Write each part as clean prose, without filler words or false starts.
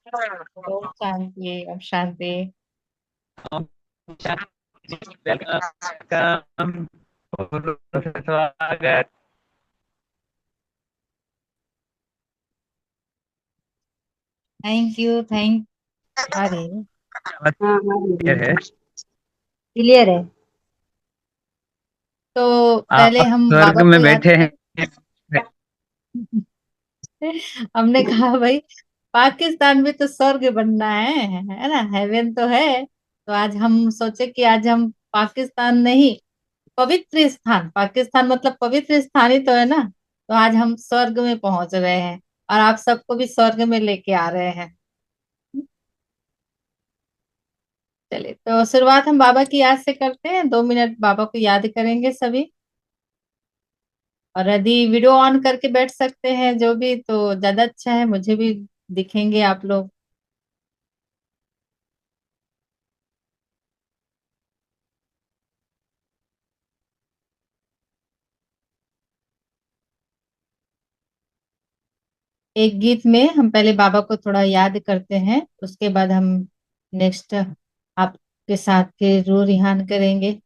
Om Shanti, Om Shanti. Om Shanti. Welcome. स्वागत। Thank you, thank. अरे, हाँ हाँ क्लियर दीदी, है। क्लियर है। तो पहले आप हम स्वर्ग बाबा को में याद बैठे कर। हैं। हमने कहा भाई, पाकिस्तान में तो स्वर्ग बनना है ना, हेवन तो है। तो आज हम सोचे कि आज हम पाकिस्तान नहीं, पवित्र स्थान, पाकिस्तान मतलब पवित्र स्थान ही तो है ना। तो आज हम स्वर्ग में पहुंच रहे हैं और आप सबको भी स्वर्ग में लेके आ रहे हैं। चलिए, तो शुरुआत हम बाबा की याद से करते हैं। 2 मिनट बाबा को याद करेंगे सभी। और यदि वीडियो ऑन करके बैठ सकते हैं जो भी, तो ज्यादा अच्छा है, मुझे भी दिखेंगे आप लोग। एक गीत में हम पहले बाबा को थोड़ा याद करते हैं, उसके बाद हम नेक्स्ट आपके साथ के रू रिहान करेंगे।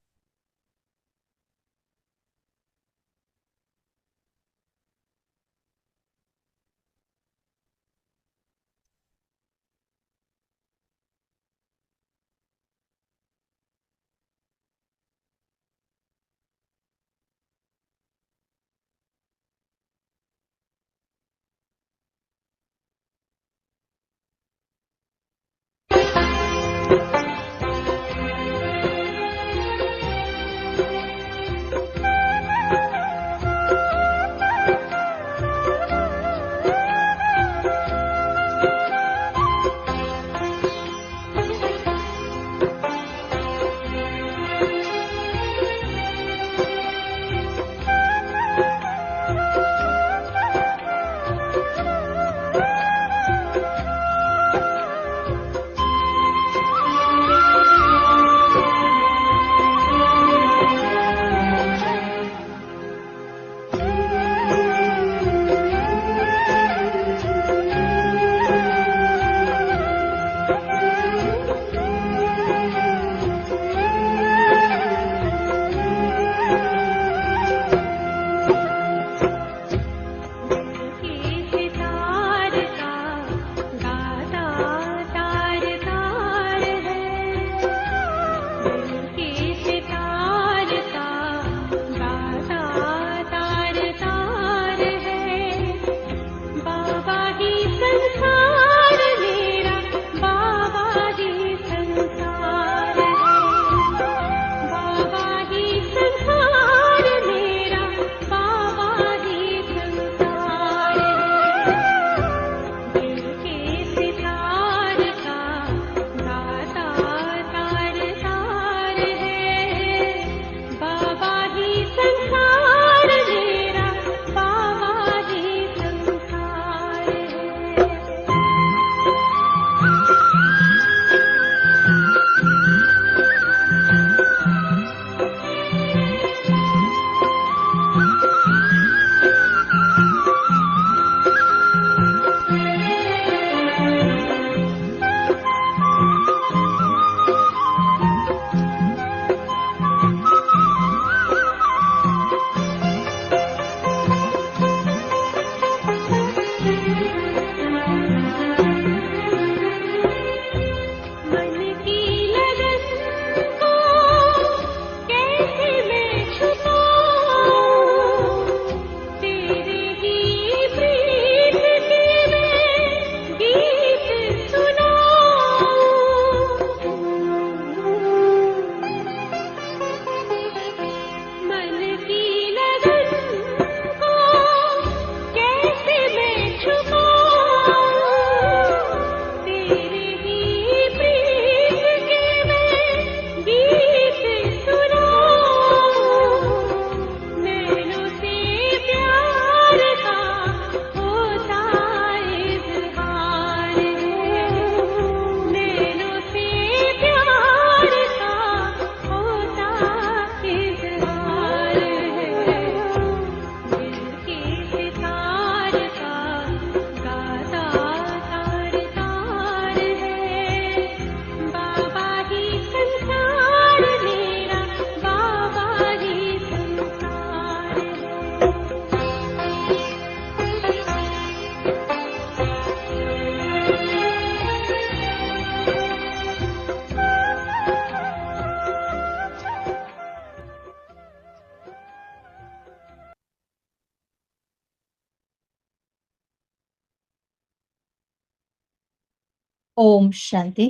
ओम शांति।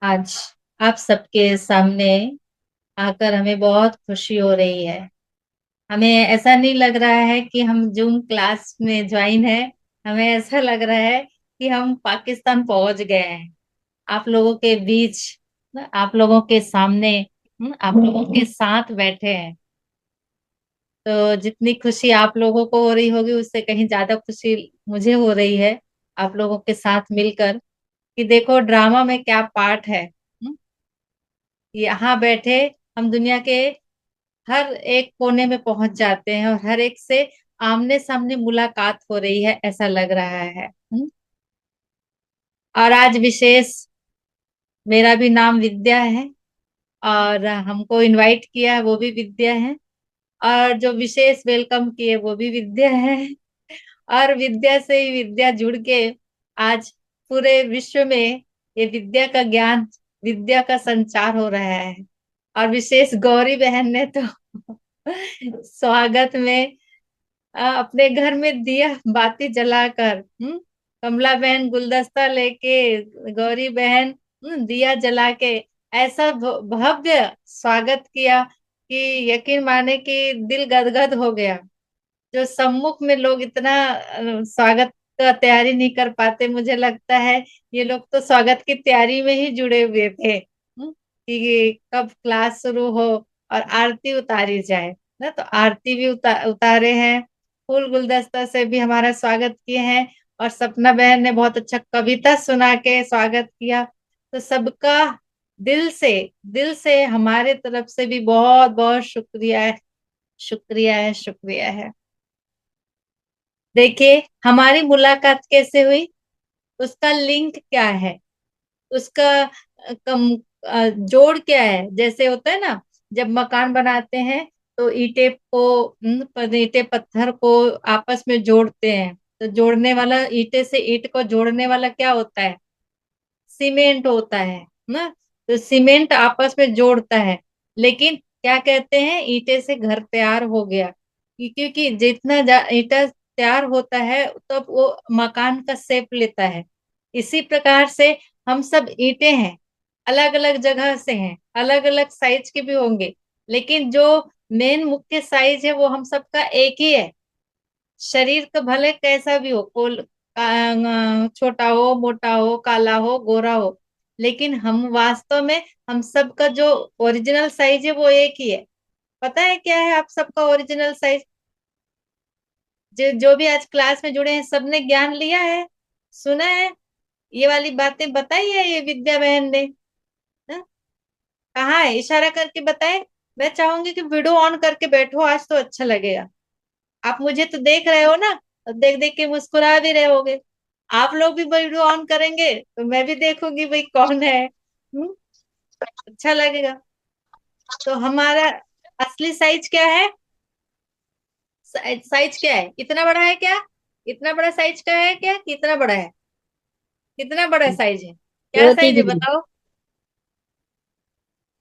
आज आप सबके सामने आकर हमें बहुत खुशी हो रही है। हमें ऐसा नहीं लग रहा है कि हम जूम क्लास में ज्वाइन है। हमें ऐसा लग रहा है कि हम पाकिस्तान पहुंच गए हैं। आप लोगों के बीच, आप लोगों के सामने, आप लोगों के साथ बैठे हैं। तो जितनी खुशी आप लोगों को हो रही होगी उससे कहीं ज्यादा खुशी मुझे हो रही है आप लोगों के साथ मिलकर, कि देखो ड्रामा में क्या पार्ट है। यहाँ बैठे हम दुनिया के हर एक कोने में पहुंच जाते हैं और हर एक से आमने सामने मुलाकात हो रही है ऐसा लग रहा है। और आज विशेष मेरा भी नाम विद्या है और हमको इनवाइट किया है वो भी विद्या है, और जो विशेष वेलकम किए वो भी विद्या है। और विद्या से ही विद्या जुड़ के आज पूरे विश्व में ये विद्या का ज्ञान, विद्या का संचार हो रहा है। और विशेष गौरी बहन ने तो स्वागत में अपने घर में दिया बाती जलाकर, कमला बहन गुलदस्ता लेके, गौरी बहन दिया जला के ऐसा भव्य स्वागत किया कि यकीन माने कि दिल गदगद हो गया। जो सम्मुख में लोग इतना स्वागत का तैयारी नहीं कर पाते, मुझे लगता है ये लोग तो स्वागत की तैयारी में ही जुड़े हुए थे, कि कब क्लास शुरू हो और आरती उतारी जाए ना। तो आरती भी उतारे हैं, फूल गुलदस्ता से भी हमारा स्वागत किए हैं, और सपना बहन ने बहुत अच्छा कविता सुना के स्वागत किया। तो सबका दिल से, दिल से हमारे तरफ से भी बहुत बहुत शुक्रिया है, शुक्रिया है, शुक्रिया है। देखिए हमारी मुलाकात कैसे हुई, उसका लिंक क्या है, उसका जोड़ क्या है। जैसे होता है ना, जब मकान बनाते हैं तो ईंटे को, ईंटे पत्थर को आपस में जोड़ते हैं, तो जोड़ने वाला, ईंटे से ईंट को जोड़ने वाला क्या होता है, सीमेंट होता है ना। तो सीमेंट आपस में जोड़ता है, लेकिन क्या कहते हैं, ईंटे से घर तैयार हो गया। क्योंकि जितना ईंटा तैयार होता है तब वो मकान का शेप लेता है। इसी प्रकार से हम सब ईंटे हैं, अलग अलग जगह से हैं, अलग अलग साइज के भी होंगे, लेकिन जो मेन मुख्य साइज है वो हम सबका एक ही है। शरीर का भले कैसा भी हो, छोटा हो, मोटा हो, काला हो, गोरा हो, लेकिन हम वास्तव में, हम सबका जो ओरिजिनल साइज है वो एक ही है। पता है क्या है आप सबका ओरिजिनल साइज? जो जो भी आज क्लास में जुड़े हैं सबने ज्ञान लिया है, सुना है, ये वाली बातें बताई है ये विद्या बहन ने। हाँ? कहाँ है, इशारा करके बताए। मैं चाहूंगी कि वीडियो ऑन करके बैठो, आज तो अच्छा लगेगा। आप मुझे तो देख रहे हो ना, तो देख देख के मुस्कुरा भी रहे होगे। आप लोग भी वीडियो ऑन करेंगे तो मैं भी देखूंगी भाई कौन है। अच्छा लगेगा। तो हमारा असली साइज क्या है, साइज क्या है, इतना बड़ा है क्या, इतना बड़ा साइज का है क्या, कितना बड़ा है, कितना बड़ा साइज है, क्या ज्योति साइज है दीदी। बताओ।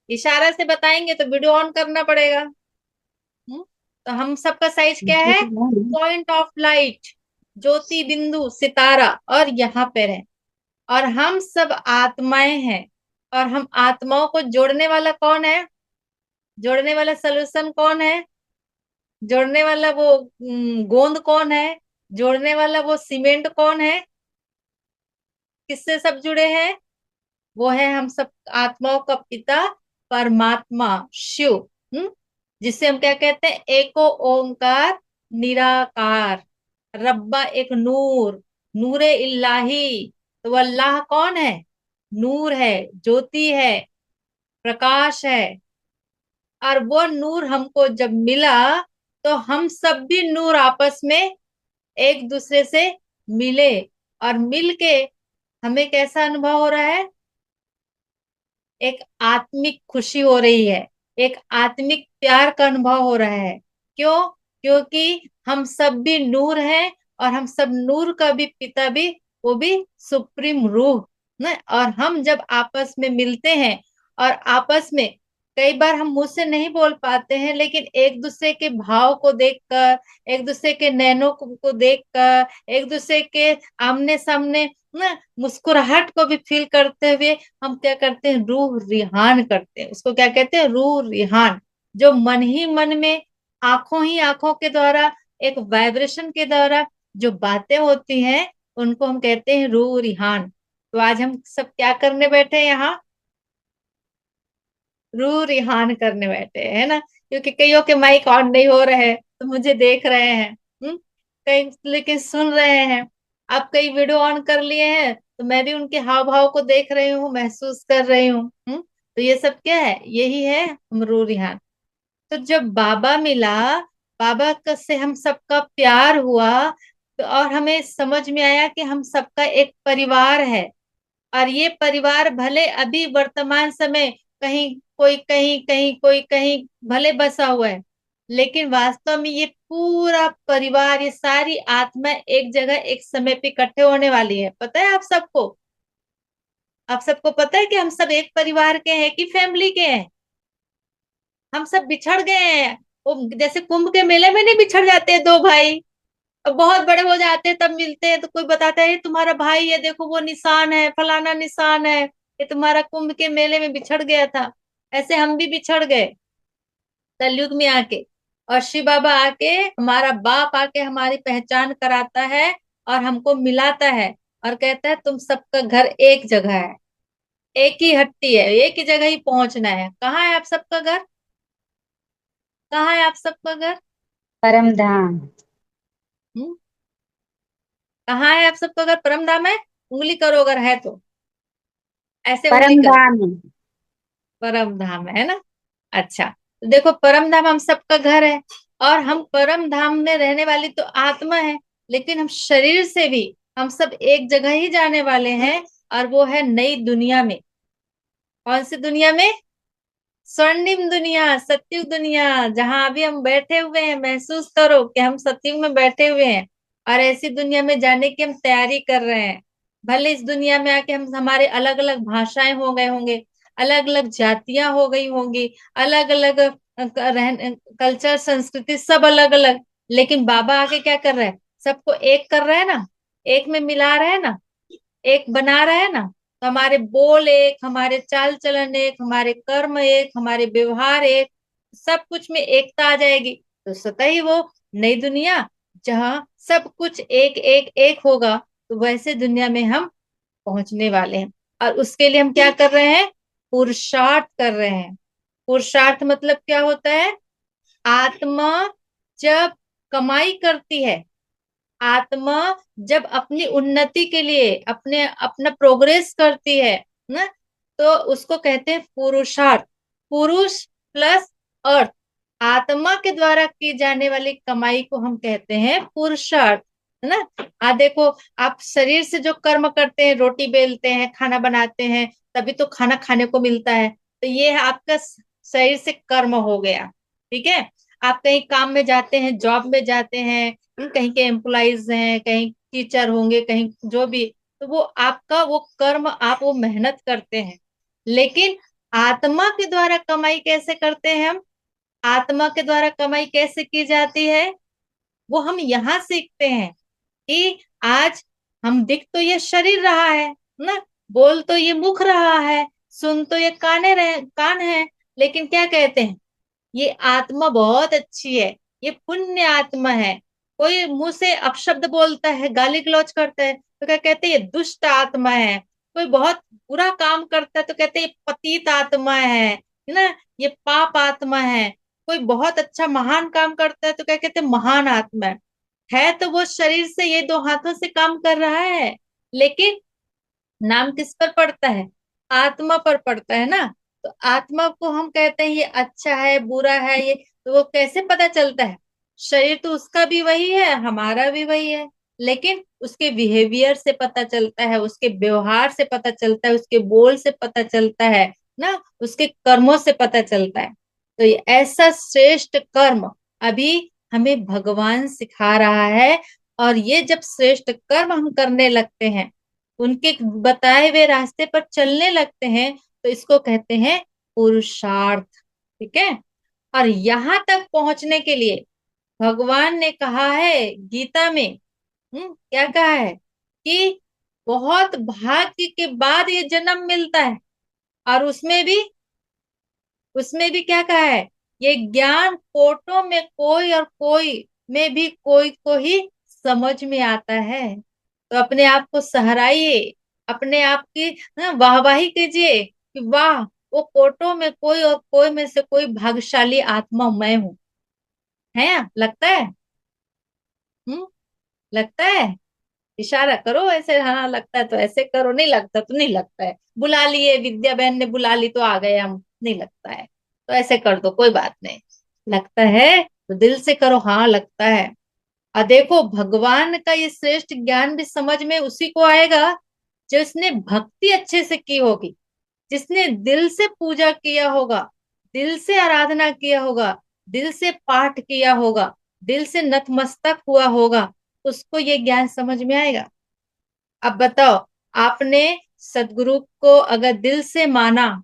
इशारा से बताएंगे तो वीडियो ऑन करना पड़ेगा। तो हम सबका साइज क्या है, पॉइंट ऑफ लाइट, ज्योति बिंदु सितारा, और यहाँ पे है। और हम सब आत्माएं हैं, और हम आत्माओं को जोड़ने वाला कौन है, जोड़ने वाला सॉल्यूशन कौन है, जोड़ने वाला वो गोंद कौन है, जोड़ने वाला वो सीमेंट कौन है, किससे सब जुड़े हैं, वो है हम सब आत्माओं का पिता परमात्मा शिव। जिसे हम क्या कहते हैं, एको ओंकार निराकार, रब्बा एक नूर, नूरे इल्लाही। तो वो अल्लाह कौन है, नूर है, ज्योति है, प्रकाश है। और वो नूर हमको जब मिला तो हम सब भी नूर आपस में एक दूसरे से मिले, और मिलके हमें कैसा अनुभव हो रहा है, एक आत्मिक खुशी हो रही है, एक आत्मिक प्यार का अनुभव हो रहा है। क्यों? क्योंकि हम सब भी नूर हैं, और हम सब नूर का भी पिता भी, वो भी सुप्रीम रूह न। और हम जब आपस में मिलते हैं और आपस में कई बार हम मुंह से नहीं बोल पाते हैं, लेकिन एक दूसरे के भाव को देखकर, एक दूसरे के नैनों को देखकर, एक दूसरे के आमने सामने ना मुस्कुराहट को भी फील करते हुए हम क्या करते हैं, रूह रिहान करते हैं। उसको क्या कहते हैं, रूह रिहान। जो मन ही मन में, आंखों ही आंखों के द्वारा, एक वाइब्रेशन के द्वारा जो बातें होती हैं, उनको हम कहते हैं रूह रिहान। तो आज हम सब क्या करने बैठे हैं यहाँ, रू रिहान करने बैठे हैं, है ना। क्योंकि कईयों के माइक ऑन नहीं हो रहे हैं तो मुझे देख रहे हैं, कई लेकिन सुन रहे हैं। आप कई वीडियो ऑन कर लिए हैं तो मैं भी उनके हाव भाव को देख रही हूँ, महसूस कर रही हूँ। तो ये सब क्या है, यही है हम रू रिहान। तो जब बाबा मिला, बाबा से हम सबका प्यार हुआ, तो और हमें समझ में आया कि हम सबका एक परिवार है। और ये परिवार भले अभी वर्तमान समय कहीं कोई कहीं कहीं कोई कहीं भले बसा हुआ है, लेकिन वास्तव में ये पूरा परिवार, ये सारी आत्मा एक जगह एक समय पे इकट्ठे होने वाली है। पता है आप सबको? आप सबको पता है कि हम सब एक परिवार के हैं कि फैमिली के हैं? हम सब बिछड़ गए हैं। वो जैसे कुंभ के मेले में नहीं बिछड़ जाते हैं दो भाई, अब बहुत बड़े हो जाते हैं तब मिलते हैं, तो कोई बताता है "ये तुम्हारा भाई है, देखो वो निशान है, फलाना निशान है, ये तुम्हारा कुंभ के मेले में बिछड़ गया था"। ऐसे हम भी बिछड़ गए कलयुग में आके। और शिव बाबा आके, हमारा बाप आके हमारी पहचान कराता है और हमको मिलाता है, और कहता है तुम सबका घर एक जगह है, एक ही हट्टी है, एक ही जगह ही पहुंचना है। कहाँ है आप सबका घर? कहाँ है आप सबका घर? परम धाम। हम्म? कहाँ है आप सबका घर? परम धाम है? उंगली करो अगर है तो, ऐसे उंगली परम करो। धाम है। परम धाम है ना। अच्छा, तो देखो परम धाम हम सबका घर है, और हम परम धाम में रहने वाली तो आत्मा है, लेकिन हम शरीर से भी हम सब एक जगह ही जाने वाले हैं, और वो है नई दुनिया में। कौन सी दुनिया में? स्वर्णिम दुनिया, सतयुग दुनिया, जहां अभी हम बैठे हुए हैं। महसूस करो कि हम सतयुग में बैठे हुए हैं, और ऐसी दुनिया में जाने की हम तैयारी कर रहे हैं। भले इस दुनिया में आके हम, हमारे अलग अलग भाषाएं हो गए होंगे, अलग अलग जातियां हो गई होंगी, अलग अलग रहन, कल्चर, संस्कृति सब अलग अलग, लेकिन बाबा आके क्या कर रहा है, सबको एक कर रहा है ना, एक में मिला रहा है ना, एक बना रहा है ना। तो हमारे बोल एक, हमारे चाल चलन एक, हमारे कर्म एक, हमारे व्यवहार एक, सब कुछ में एकता आ जाएगी। तो स्वतः ही वो नई दुनिया, जहाँ सब कुछ एक एक एक होगा, तो वैसे दुनिया में हम पहुंचने वाले हैं। और उसके लिए हम क्या कर रहे हैं, पुरुषार्थ कर रहे हैं। पुरुषार्थ मतलब क्या होता है? आत्मा जब कमाई करती है, आत्मा जब अपनी उन्नति के लिए अपने अपना प्रोग्रेस करती है ना, तो उसको कहते हैं पुरुषार्थ। पुरुष प्लस अर्थ, आत्मा के द्वारा की जाने वाली कमाई को हम कहते हैं पुरुषार्थ, है ना। देखो, आप शरीर से जो कर्म करते हैं, रोटी बेलते हैं, खाना बनाते हैं, तभी तो खाना खाने को मिलता है। तो ये है आपका शरीर से कर्म हो गया। ठीक है। आप कहीं काम में जाते हैं, जॉब में जाते हैं, कहीं के एम्प्लॉइज हैं, कहीं टीचर होंगे, कहीं जो भी, तो वो आपका वो कर्म, आप वो मेहनत करते हैं। लेकिन आत्मा के द्वारा कमाई कैसे करते हैं हम? आत्मा के द्वारा कमाई कैसे की जाती है, वो हम यहाँ सीखते हैं। कि आज हम दिख तो ये शरीर रहा है ना, बोल तो ये मुख रहा है, सुन तो ये कान है, लेकिन क्या कहते हैं, ये आत्मा बहुत अच्छी है, ये पुण्य आत्मा है। कोई मुंह से अपशब्द बोलता है, गाली गलौज करता है, तो क्या कहते हैं, ये दुष्ट आत्मा है। कोई बहुत बुरा काम करता है तो कहते हैं ये पतित आत्मा है ना, ये पाप आत्मा है। कोई बहुत अच्छा महान काम करता है तो क्या कहते हैं, महान आत्मा है। तो वो शरीर से, ये दो हाथों से काम कर रहा है, लेकिन नाम किस पर पड़ता है? आत्मा पर पड़ता है ना। तो आत्मा को हम कहते हैं ये अच्छा है, बुरा है, ये तो वो कैसे पता चलता है? शरीर तो उसका भी वही है, हमारा भी वही है, लेकिन उसके बिहेवियर से पता चलता है, उसके व्यवहार से पता चलता है, उसके बोल से पता चलता है ना, उसके कर्मों से पता चलता है। तो ये ऐसा श्रेष्ठ कर्म अभी हमें भगवान सिखा रहा है। और ये जब श्रेष्ठ कर्म हम करने लगते हैं, उनके बताए हुए रास्ते पर चलने लगते हैं, तो इसको कहते हैं पुरुषार्थ। ठीक है। और यहां तक पहुंचने के लिए भगवान ने कहा है गीता में, क्या कहा है कि बहुत भाग्य के बाद ये जन्म मिलता है। और उसमें भी क्या कहा है, ये ज्ञान कोटों में कोई और कोई में भी कोई को ही समझ में आता है। तो अपने आप को सहराइए, अपने आप की वाहवाही कीजिए कि वाह, वो कोटों में कोई और कोई में से कोई भाग्यशाली आत्मा मैं हूँ। है लगता है? हम्म लगता है? इशारा करो ऐसे, हाँ लगता है तो ऐसे करो, नहीं लगता तो नहीं लगता है। बुला लिए, विद्या बहन ने बुला ली तो आ गए हम, नहीं लगता है तो ऐसे कर दो, कोई बात नहीं। लगता है तो दिल से करो, हाँ लगता है। और देखो भगवान का ये श्रेष्ठ ज्ञान भी समझ में उसी को आएगा जिसने भक्ति अच्छे से की होगी, जिसने दिल से पूजा किया होगा, दिल से आराधना किया होगा, दिल से पाठ किया होगा, दिल से नतमस्तक हुआ होगा, उसको ये ज्ञान समझ में आएगा। अब बताओ, आपने सदगुरु को अगर दिल से माना,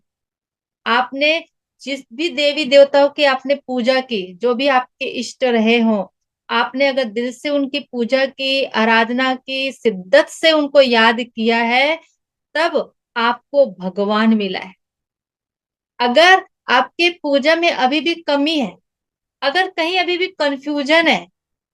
आपने जिस भी देवी देवताओं की आपने पूजा की, जो भी आपके इष्ट रहे हों, आपने अगर दिल से उनकी पूजा की, आराधना की, शिद्दत से उनको याद किया है, तब आपको भगवान मिला है। अगर आपके पूजा में अभी भी कमी है, अगर कहीं अभी भी कंफ्यूजन है,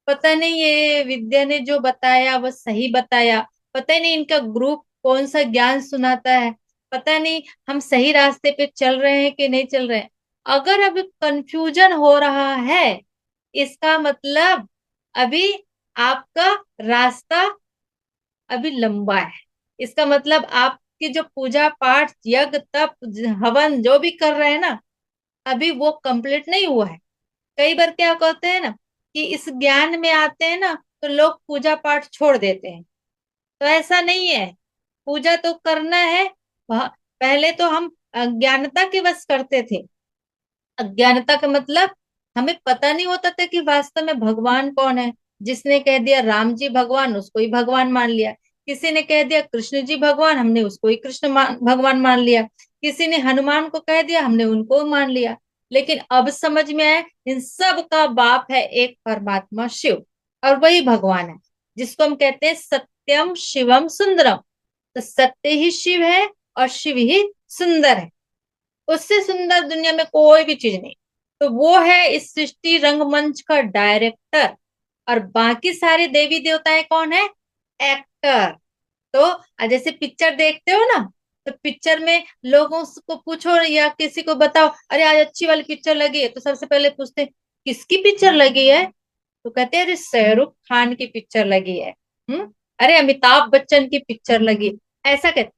पता नहीं ये विद्या ने जो बताया वो सही बताया, पता नहीं इनका ग्रुप कौन सा ज्ञान सुनाता है, पता नहीं हम सही रास्ते पे चल रहे हैं कि नहीं चल रहे हैं, अगर अभी कंफ्यूजन हो रहा है, इसका मतलब अभी आपका रास्ता अभी लंबा है। इसका मतलब आपकी जो पूजा पाठ यज्ञ तप हवन जो भी कर रहे हैं ना, अभी वो कंप्लीट नहीं हुआ है। कई बार क्या कहते हैं ना कि इस ज्ञान में आते हैं ना तो लोग पूजा पाठ छोड़ देते हैं, तो ऐसा नहीं है। पूजा तो करना है। पहले तो हम अज्ञानता के वश करते थे। अज्ञानता का मतलब हमें पता नहीं होता था कि वास्तव में भगवान कौन है। जिसने कह दिया राम जी भगवान, उसको ही भगवान मान लिया। किसी ने कह दिया कृष्ण जी भगवान, हमने उसको ही भगवान मान लिया। किसी ने हनुमान को कह दिया, हमने उनको मान लिया। लेकिन अब समझ में आया, इन सब का बाप है एक परमात्मा शिव, और वही भगवान है जिसको हम कहते हैं सत्यम शिवम सुंदरम। तो सत्य ही शिव है और शिव ही सुंदर है। उससे सुंदर दुनिया में कोई भी चीज नहीं। तो वो है इस सृष्टि रंगमंच का डायरेक्टर, और बाकी सारे देवी देवताएं कौन है? एक्टर। तो जैसे पिक्चर देखते हो ना, तो पिक्चर में लोगों को पूछो या किसी को बताओ, अरे आज अच्छी वाली पिक्चर लगी है, तो सबसे पहले पूछते हैं, किसकी पिक्चर लगी है? तो कहते हैं अरे शाहरुख खान की पिक्चर लगी है। हम्म अरे अमिताभ बच्चन की पिक्चर लगी। ऐसा कहते,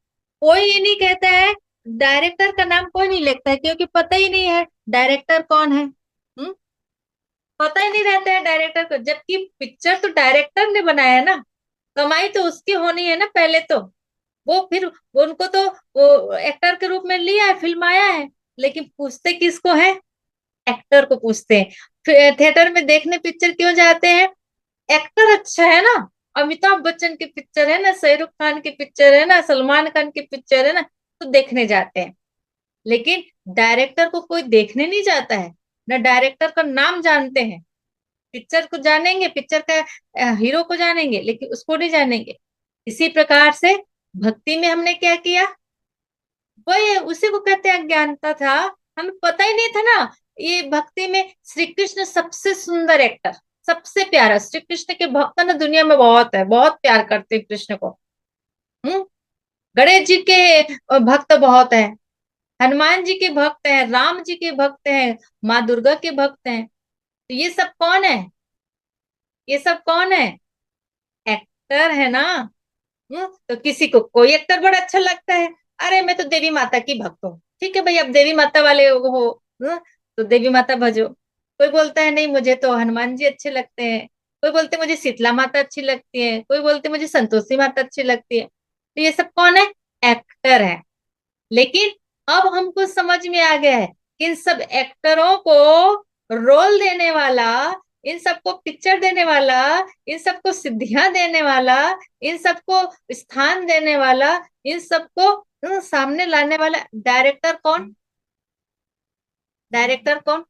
कोई ये नहीं कहता है, डायरेक्टर का नाम कोई नहीं लेता है, क्योंकि पता ही नहीं है डायरेक्टर कौन है। पता ही नहीं रहता है डायरेक्टर को, जबकि पिक्चर तो डायरेक्टर ने बनाया है ना। कमाई तो उसकी होनी है ना पहले तो। वो फिर उनको तो वो एक्टर के रूप में लिया है, फिल्म आया है, लेकिन पूछते किसको है? एक्टर को पूछते हैं। फिर थिएटर में देखने पिक्चर क्यों जाते हैं? एक्टर अच्छा है ना, अमिताभ बच्चन की पिक्चर है ना, शाहरुख खान की पिक्चर है ना, सलमान खान की पिक्चर है ना, तो देखने जाते हैं। लेकिन डायरेक्टर को कोई देखने नहीं जाता है, ना डायरेक्टर का नाम जानते हैं। पिक्चर को जानेंगे, पिक्चर का हीरो को जानेंगे, लेकिन उसको नहीं जानेंगे। इसी प्रकार से भक्ति में हमने क्या किया, वही उसी को कहते हैं अज्ञानता था। हमें पता ही नहीं था ना, ये भक्ति में श्री कृष्ण सबसे सुंदर एक्टर, सबसे प्यारा। श्री कृष्ण के भक्त ना दुनिया में बहुत है, बहुत प्यार करते हैं कृष्ण को। हम्म गणेश जी के भक्त बहुत हैं, हनुमान जी के भक्त हैं, राम जी के भक्त हैं, माँ दुर्गा के भक्त हैं। तो ये सब कौन है? ये सब कौन है? एक्टर है ना। तो किसी को कोई एक्टर बड़ा अच्छा लगता है, अरे मैं तो देवी माता की भक्त हूँ, ठीक है भाई, अब देवी माता वाले हो, तो देवी माता भजो। कोई बोलता है नहीं मुझे तो हनुमान जी अच्छे लगते हैं, कोई बोलते मुझे शीतला माता अच्छी लगती है, कोई बोलते मुझे संतोषी माता अच्छी लगती है। तो ये सब कौन है? एक्टर है। लेकिन अब हमको समझ में आ गया है कि इन सब एक्टरों को रोल देने वाला, इन सबको पिक्चर देने वाला, इन सबको सिद्धियां देने वाला, इन सबको स्थान देने वाला, इन सबको सामने लाने वाला डायरेक्टर कौन? डायरेक्टर कौन?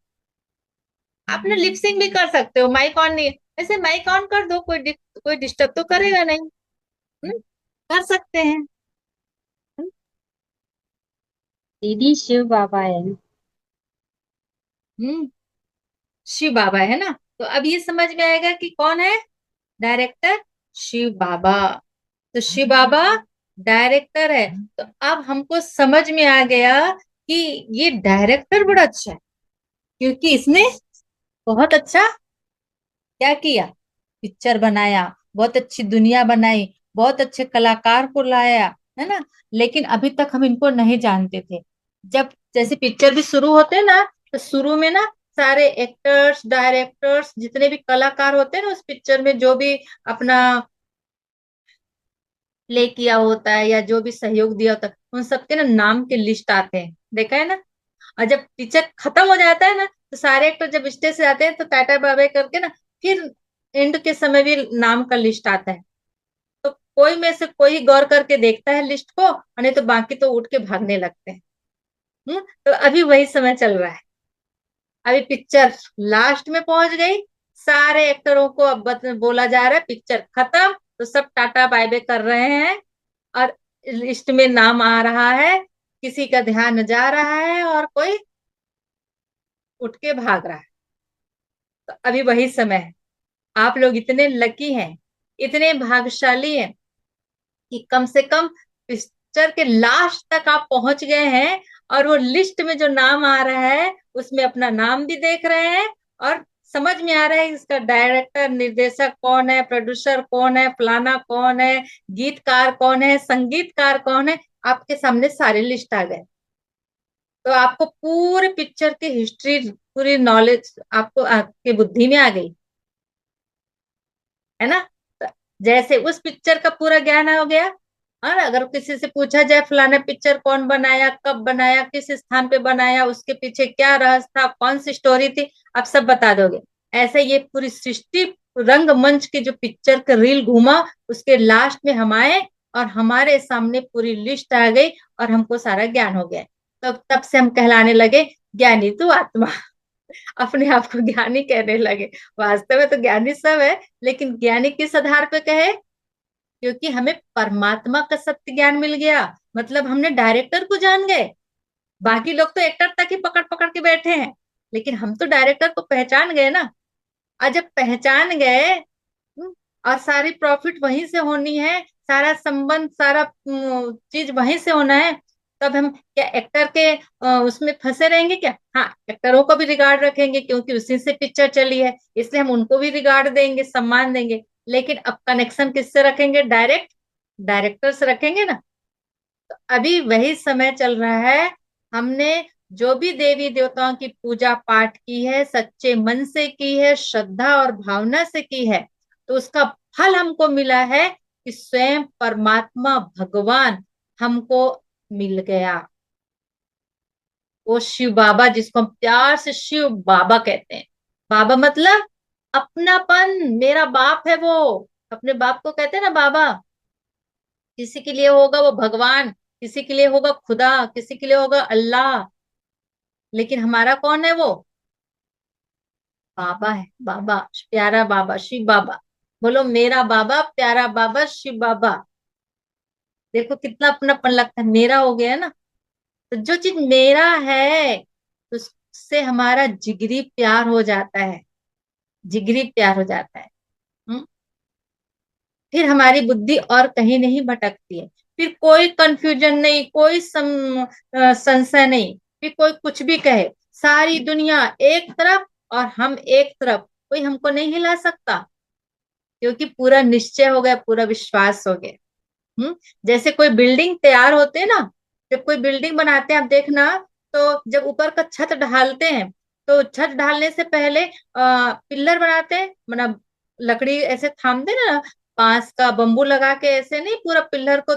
आप ना लिपसिंग भी कर सकते हो, माइक ऑन नहीं, ऐसे माइक ऑन कर दो, कोई डिस्टर्ब तो करेगा नहीं। कर सकते हैं। हम्म, दीदी शिव बाबा है। हम्म, शिव बाबा है ना। तो अब ये समझ में आएगा कि कौन है डायरेक्टर, शिव बाबा। तो शिव बाबा डायरेक्टर है। तो अब हमको समझ में आ गया कि ये डायरेक्टर बड़ा अच्छा है, क्योंकि इसने बहुत अच्छा क्या किया, पिक्चर बनाया, बहुत अच्छी दुनिया बनाई, बहुत अच्छे कलाकार को लाया, है ना। लेकिन अभी तक हम इनको नहीं जानते थे। जब जैसे पिक्चर भी शुरू होते ना, तो शुरू में ना सारे एक्टर्स डायरेक्टर्स जितने भी कलाकार होते हैं ना उस पिक्चर में, जो भी अपना प्ले किया होता है या जो भी सहयोग दिया होता है, उन सबके ना नाम के लिस्ट आते हैं, देखा है ना। और जब पिक्चर खत्म हो जाता है ना, तो सारे एक्टर जब स्टेज से आते हैं तो टाटा बाय बाय करके ना, फिर एंड के समय भी नाम का लिस्ट आता है। तो कोई में से कोई गौर करके देखता है लिस्ट को, और नहीं तो बाकी तो उठ के भागने लगते हैं। तो अभी वही समय चल रहा है। अभी पिक्चर लास्ट में पहुंच गई, सारे एक्टरों को अब बोला जा रहा है पिक्चर खत्म, तो सब टाटा बाय बाय कर रहे हैं। और लिस्ट में नाम आ रहा है, किसी का ध्यान जा रहा है और कोई उठ के भाग रहा है। तो अभी वही समय है। आप लोग इतने लकी हैं, इतने भाग्यशाली हैं कि कम से कम पिक्चर के लास्ट तक आप पहुंच गए हैं, और वो लिस्ट में जो नाम आ रहा है उसमें अपना नाम भी देख रहे हैं, और समझ में आ रहा है इसका डायरेक्टर निर्देशक कौन है, प्रोड्यूसर कौन है, फलाना कौन है, गीतकार कौन है, संगीतकार कौन है। आपके सामने सारे लिस्ट आ गए। तो आपको पूरे पिक्चर की हिस्ट्री, पूरी नॉलेज आपको आपकी बुद्धि में आ गई, है ना। तो जैसे उस पिक्चर का पूरा ज्ञान हो गया। और अगर किसी से पूछा जाए फलाना पिक्चर कौन बनाया, कब बनाया, किस स्थान पे बनाया, उसके पीछे क्या रहस्य था, कौन सी स्टोरी थी, आप सब बता दोगे। ऐसे ये पूरी सृष्टि, रंगमंच की जो पिक्चर का रील घूमा, उसके लास्ट में हम आए और हमारे सामने पूरी लिस्ट आ गई, और हमको सारा ज्ञान हो गया। तब से हम कहलाने लगे ज्ञानी तू आत्मा। अपने आप को ज्ञानी कहने लगे। वास्तव में तो ज्ञानी सब है, लेकिन ज्ञानी किस आधार पे कहे, क्योंकि हमें परमात्मा का सत्य ज्ञान मिल गया। मतलब हमने डायरेक्टर को जान गए। बाकी लोग तो एक्टर तक ही पकड़ पकड़ के बैठे हैं, लेकिन हम तो डायरेक्टर को पहचान गए ना। और जब पहचान गए, और सारी प्रॉफिट वहीं से होनी है, सारा संबंध, सारा चीज वहीं से होना है। तब हम क्या एक्टर के उसमें फंसे रहेंगे क्या? हाँ, एक्टरों को भी रिगार्ड रखेंगे, क्योंकि उसी से पिक्चर चली है, इसलिए हम उनको भी रिगार्ड देंगे, सम्मान देंगे। लेकिन अब कनेक्शन किससे रखेंगे? डायरेक्ट डायरेक्टर से रखेंगे ना। तो अभी वही समय चल रहा है। हमने जो भी देवी देवताओं की पूजा पाठ की है, सच्चे मन से की है, श्रद्धा और भावना से की है, तो उसका फल हमको मिला है कि स्वयं परमात्मा भगवान हमको मिल गया। वो शिव बाबा, जिसको हम प्यार से शिव बाबा कहते हैं। बाबा मतलब अपनापन, मेरा बाप है वो। अपने बाप को कहते हैं ना बाबा। किसी के लिए होगा वो भगवान, किसी के लिए होगा खुदा, किसी के लिए होगा अल्लाह, लेकिन हमारा कौन है वो? बाबा है। बाबा, प्यारा बाबा, शिव बाबा। बोलो मेरा बाबा, प्यारा बाबा, शिव बाबा। देखो कितना अपनापन लगता है, मेरा हो गया ना। तो जो चीज मेरा है, उससे हमारा जिगरी प्यार हो जाता है, जिगरी प्यार हो जाता है। हम्म? फिर हमारी बुद्धि और कहीं नहीं भटकती है। फिर कोई कंफ्यूजन नहीं, कोई संशय नहीं। फिर कोई कुछ भी कहे, सारी दुनिया एक तरफ और हम एक तरफ, कोई हमको नहीं हिला सकता, क्योंकि पूरा निश्चय हो गया, पूरा विश्वास हो गया। जैसे कोई बिल्डिंग तैयार होते हैं ना, जब कोई बिल्डिंग बनाते हैं आप देखना, तो जब ऊपर का छत ढालते हैं, तो छत ढालने से पहले पिल्लर बनाते हैं, मतलब लकड़ी ऐसे थामते हैं ना, बांस का बम्बू लगा के, ऐसे नहीं, पूरा पिल्लर को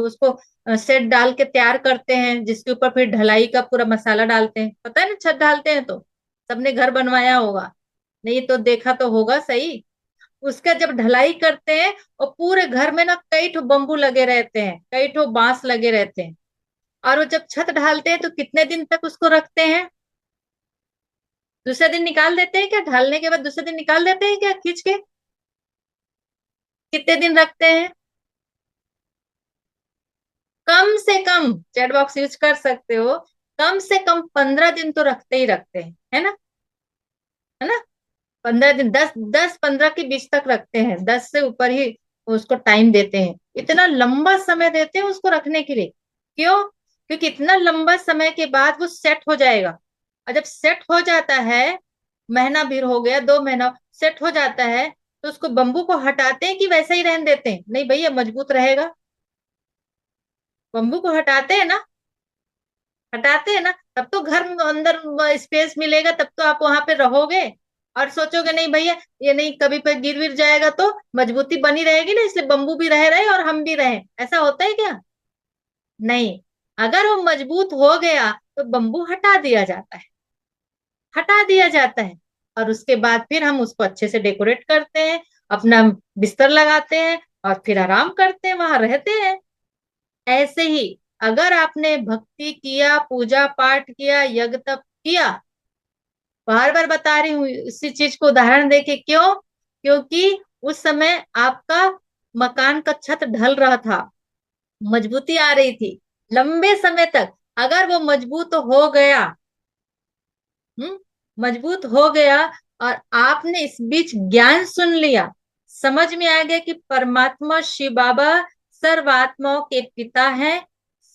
उसको सेट डाल के तैयार करते हैं, जिसके ऊपर फिर ढलाई का पूरा मसाला डालते हैं। पता है ना, छत ढालते हैं तो सबने घर बनवाया होगा, नहीं तो देखा तो होगा सही। उसका जब ढलाई करते हैं, और पूरे घर में ना कई ठो बम्बू लगे रहते हैं, कई ठो बांस लगे रहते हैं। और वो जब छत ढालते हैं तो कितने दिन तक उसको रखते हैं? दूसरे दिन निकाल देते हैं क्या? ढालने के बाद दूसरे दिन निकाल देते हैं क्या खींच के? कितने दिन रखते हैं? कम से कम, चैट बॉक्स यूज कर सकते हो, कम से कम 15 दिन तो रखते ही रखते हैं, है ना? है ना? 15 दिन, 10 10 15 के बीच तक रखते हैं, 10 से ऊपर ही उसको टाइम देते हैं। इतना लंबा समय देते हैं उसको रखने के लिए। क्यों? क्योंकि इतना लंबा समय के बाद वो सेट हो जाएगा। और जब सेट हो जाता है, महीना भी हो गया, 2 महीना सेट हो जाता है, तो उसको बम्बू को हटाते हैं कि वैसे ही रहने देते हैं? नहीं भैया, मजबूत रहेगा। बम्बू को हटाते हैं ना? हटाते हैं ना, तब तो घर में अंदर स्पेस मिलेगा, तब तो आप वहां पे रहोगे। और सोचोगे नहीं भैया, ये नहीं कभी पे गिर विर जाएगा, तो मजबूती बनी रहेगी ना, इसलिए बम्बू भी रह रहे और हम भी रहे। ऐसा होता है क्या? नहीं। अगर वो मजबूत हो गया तो बम्बू हटा दिया जाता है। हटा दिया जाता है। और उसके बाद फिर हम उसको अच्छे से डेकोरेट करते हैं, अपना बिस्तर लगाते हैं, और फिर आराम करते हैं, वहां रहते हैं। ऐसे ही अगर आपने भक्ति किया, पूजा पाठ किया, यज्ञ तप किया, बार बार बता रही हूँ इसी चीज को उदाहरण देके, क्यों? क्योंकि उस समय आपका मकान का छत ढल रहा था, मजबूती आ रही थी लंबे समय तक। अगर वो मजबूत हो गया, हम्म, मजबूत हो गया, और आपने इस बीच ज्ञान सुन लिया, समझ में आ गया कि परमात्मा शिव बाबा सर्व आत्माओं के पिता हैं,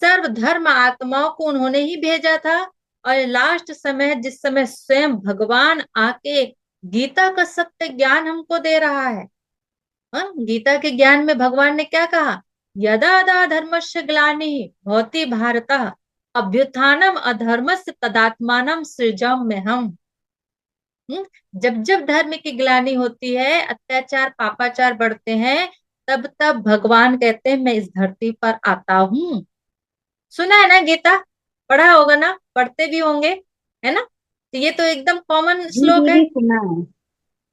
सर्व धर्म आत्माओं को उन्होंने ही भेजा था। और लास्ट समय, जिस समय स्वयं भगवान आके गीता का सत्य ज्ञान हमको दे रहा है। हाँ, गीता के ज्ञान में भगवान ने क्या कहा? यदा यदा धर्मस्य ग्लानिः भवति भारत, अभ्युत्थानम अधर्मस्य तदात्मानं सृजाम्यहम्। जब जब धर्म की ग्लानि होती है, अत्याचार पापाचार बढ़ते हैं, तब तब भगवान कहते हैं मैं इस धरती पर आता हूँ। सुना है ना गीता? पढ़ा होगा ना, पढ़ते भी होंगे, है ना? तो ये तो एकदम कॉमन जी श्लोक दीदी, सुना है।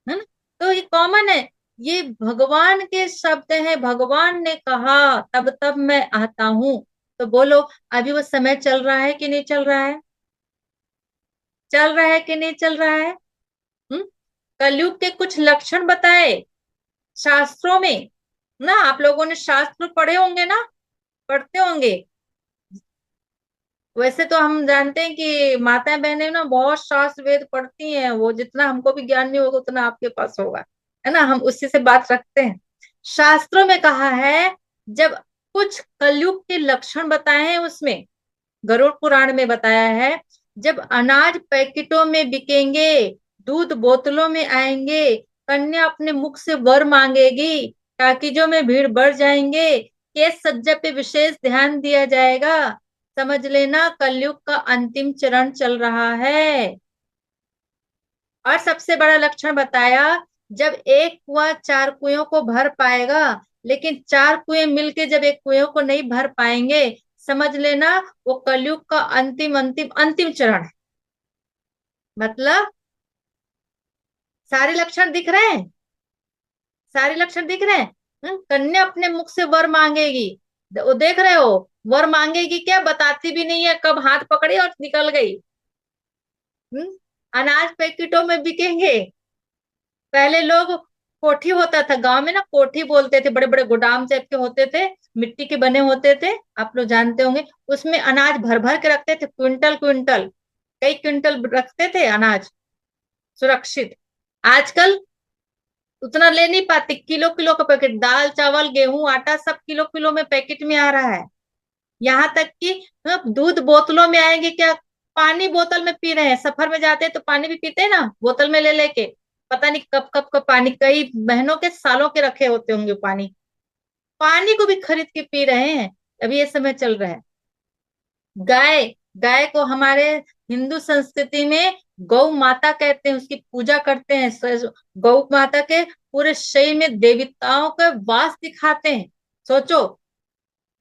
है ना? तो ये कॉमन है। ये भगवान के शब्द हैं, भगवान ने कहा तब तब मैं आता हूँ। तो बोलो, अभी वो समय चल रहा है कि नहीं चल रहा है? चल रहा है कि नहीं चल रहा है? हम्म? कलयुग के कुछ लक्षण बताए शास्त्रों में ना। आप लोगों ने शास्त्र पढ़े होंगे ना, पढ़ते होंगे। वैसे तो हम जानते हैं कि माताएं बहनें ना बहुत शास्त्र वेद पढ़ती हैं, वो जितना हमको भी ज्ञान नहीं होगा उतना आपके पास होगा, है ना? हम उसी से बात रखते हैं। शास्त्रों में कहा है, जब कुछ कलयुग के लक्षण बताए हैं उसमें, गरुड़ पुराण में बताया है, जब अनाज पैकेटों में बिकेंगे, दूध बोतलों में आएंगे, कन्या अपने मुख से वर मांगेगी, टाकिजों में भीड़ बढ़ जाएंगे, केस सज्जा पे विशेष ध्यान दिया जाएगा, समझ लेना कलयुग का अंतिम चरण चल रहा है। और सबसे बड़ा लक्षण बताया, जब एक कुआं चार कुएं को भर पाएगा, लेकिन चार कुएं मिलके जब एक कुएं को नहीं भर पाएंगे, समझ लेना वो कलयुग का अंतिम अंतिम अंतिम चरण है। मतलब सारे लक्षण दिख रहे हैं, सारे लक्षण दिख रहे हैं। कन्या अपने मुख से वर मांगेगी, वो देख रहे हो? वर मांगेगी क्या, बताती भी नहीं है, कब हाथ पकड़ी और निकल गई। हम्म? अनाज पैकेटों में बिकेंगे। पहले लोग, कोठी होता था गांव में ना, कोठी बोलते थे, बड़े बड़े गोदाम टाइप के होते थे, मिट्टी के बने होते थे, आप लोग जानते होंगे। उसमें अनाज भर भर के रखते थे, क्विंटल क्विंटल, कई क्विंटल रखते थे अनाज, सुरक्षित। आजकल उतना ले नहीं पाते, किलो किलो का पैकेट, दाल चावल गेहूं आटा सब किलो किलो में पैकेट में आ रहा है। यहाँ तक कि दूध बोतलों में आएंगे क्या? पानी बोतल में पी रहे हैं, सफर में जाते हैं तो पानी भी पीते हैं ना बोतल में ले लेके, पता नहीं कब कब का पानी, कई महीनों के सालों के रखे होते होंगे पानी, पानी को भी खरीद के पी रहे हैं। अभी ये समय चल रहा है। गाय, गाय को हमारे हिंदू संस्कृति में गौ माता कहते हैं, उसकी पूजा करते हैं। गौ माता के पूरे शरीर में देवताओं का वास दिखाते हैं। सोचो,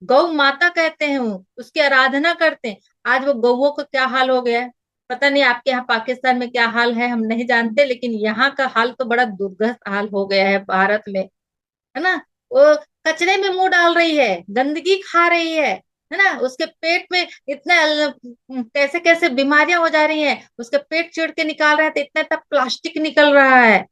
गौ माता कहते हैं वो, उसकी आराधना करते हैं। आज वो गौओं का क्या हाल हो गया है, पता नहीं आपके यहाँ पाकिस्तान में क्या हाल है, हम नहीं जानते, लेकिन यहाँ का हाल तो बड़ा दुर्गत हाल हो गया है भारत में, है ना? वो कचरे में मुंह डाल रही है, गंदगी खा रही है, है ना, उसके पेट में इतना कैसे कैसे बीमारियां हो जा रही हैं, उसके पेट चिड़ के निकाल रहे हैं तो इतना इतना प्लास्टिक निकल रहा है।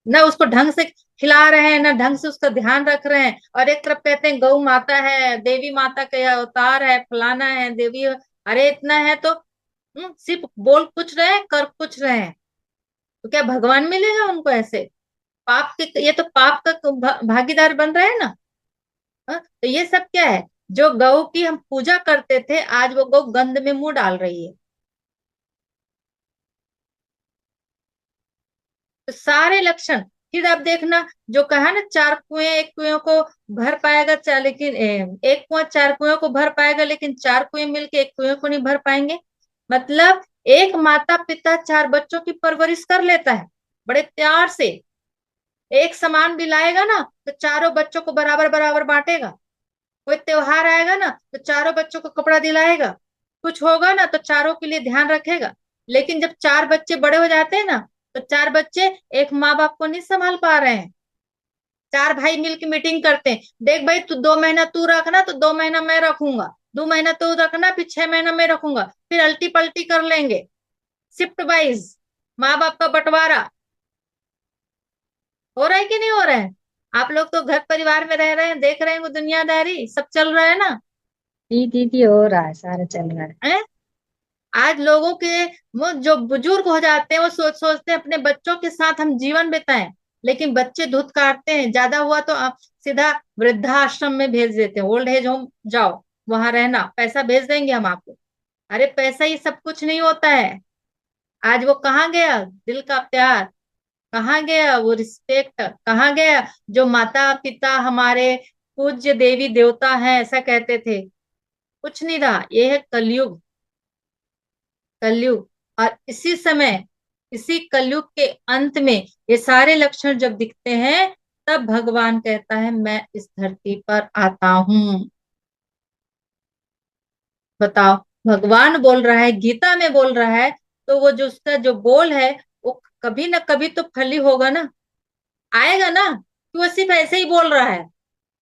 ना उसको ढंग से खिला रहे हैं, ना ढंग से उसका ध्यान रख रहे हैं। और एक तरफ कहते हैं गौ माता है, देवी माता का अवतार है, फलाना है, देवी। अरे इतना है तो सिर्फ बोल कुछ रहे हैं, कर कुछ रहे हैं, तो क्या भगवान मिलेगा उनको ऐसे? पाप के, ये तो पाप का भागीदार बन रहे हैं ना। हाँ? तो ये सब क्या है? जो गौ की हम पूजा करते थे, आज वो गौ गंध में मुंह डाल रही है। तो सारे लक्षण, फिर आप देखना, जो कहा ना चार कुएं एक कुएं को भर पाएगा, चार लेकिन एक कुआं चार कुएं को भर पाएगा, लेकिन चार कुएं मिलके एक कुएं को नहीं भर पाएंगे। मतलब एक माता पिता चार बच्चों की परवरिश कर लेता है बड़े प्यार से। एक समान दिलाएगा ना तो चारों बच्चों को बराबर बराबर बांटेगा। कोई त्योहार आएगा ना तो चारों बच्चों को कपड़ा दिलाएगा। कुछ होगा ना तो चारों के लिए ध्यान रखेगा। लेकिन जब चार बच्चे बड़े हो जाते हैं ना, तो चार बच्चे एक माँ बाप को नहीं संभाल पा रहे हैं। चार भाई मिलकर मीटिंग करते हैं, देख भाई तू 2 महीना तू रखना तो 2 महीना मैं रखूंगा, 2 महीना तू रखना फिर 6 महीना मैं रखूंगा, फिर अल्टी पल्टी कर लेंगे। शिफ्ट वाइज माँ बाप का बंटवारा हो रहा है कि नहीं हो रहा है? आप लोग तो घर परिवार में रह रहे हैं, देख रहे हैं वो दुनियादारी सब चल रहा है ना। जी दीदी, हो रहा है, सारा चल रहा है। है? आज लोगों के, वो जो बुजुर्ग हो जाते हैं वो सोचते हैं अपने बच्चों के साथ हम जीवन बिताएं। लेकिन बच्चे धुत काटते हैं, ज्यादा हुआ तो आप सीधा वृद्धाश्रम में भेज देते हैं, ओल्ड एज होम जाओ, वहां रहना, पैसा भेज देंगे हम आपको। अरे पैसा ही सब कुछ नहीं होता है। आज वो कहाँ गया दिल का प्यार, कहाँ गया वो रिस्पेक्ट, कहाँ गया जो माता पिता हमारे पूज्य देवी देवता हैं ऐसा कहते थे? कुछ नहीं रहा। ये है कलयुग। कलयुग। और इसी समय, इसी कलयुग के अंत में ये सारे लक्षण जब दिखते हैं, तब भगवान कहता है मैं इस धरती पर आता हूं। बताओ, भगवान बोल रहा है, गीता में बोल रहा है, तो वो जो उसका जो बोल है, वो कभी ना कभी तो फल ही होगा ना, आएगा ना। कि वो सिर्फ ऐसे ही बोल रहा है,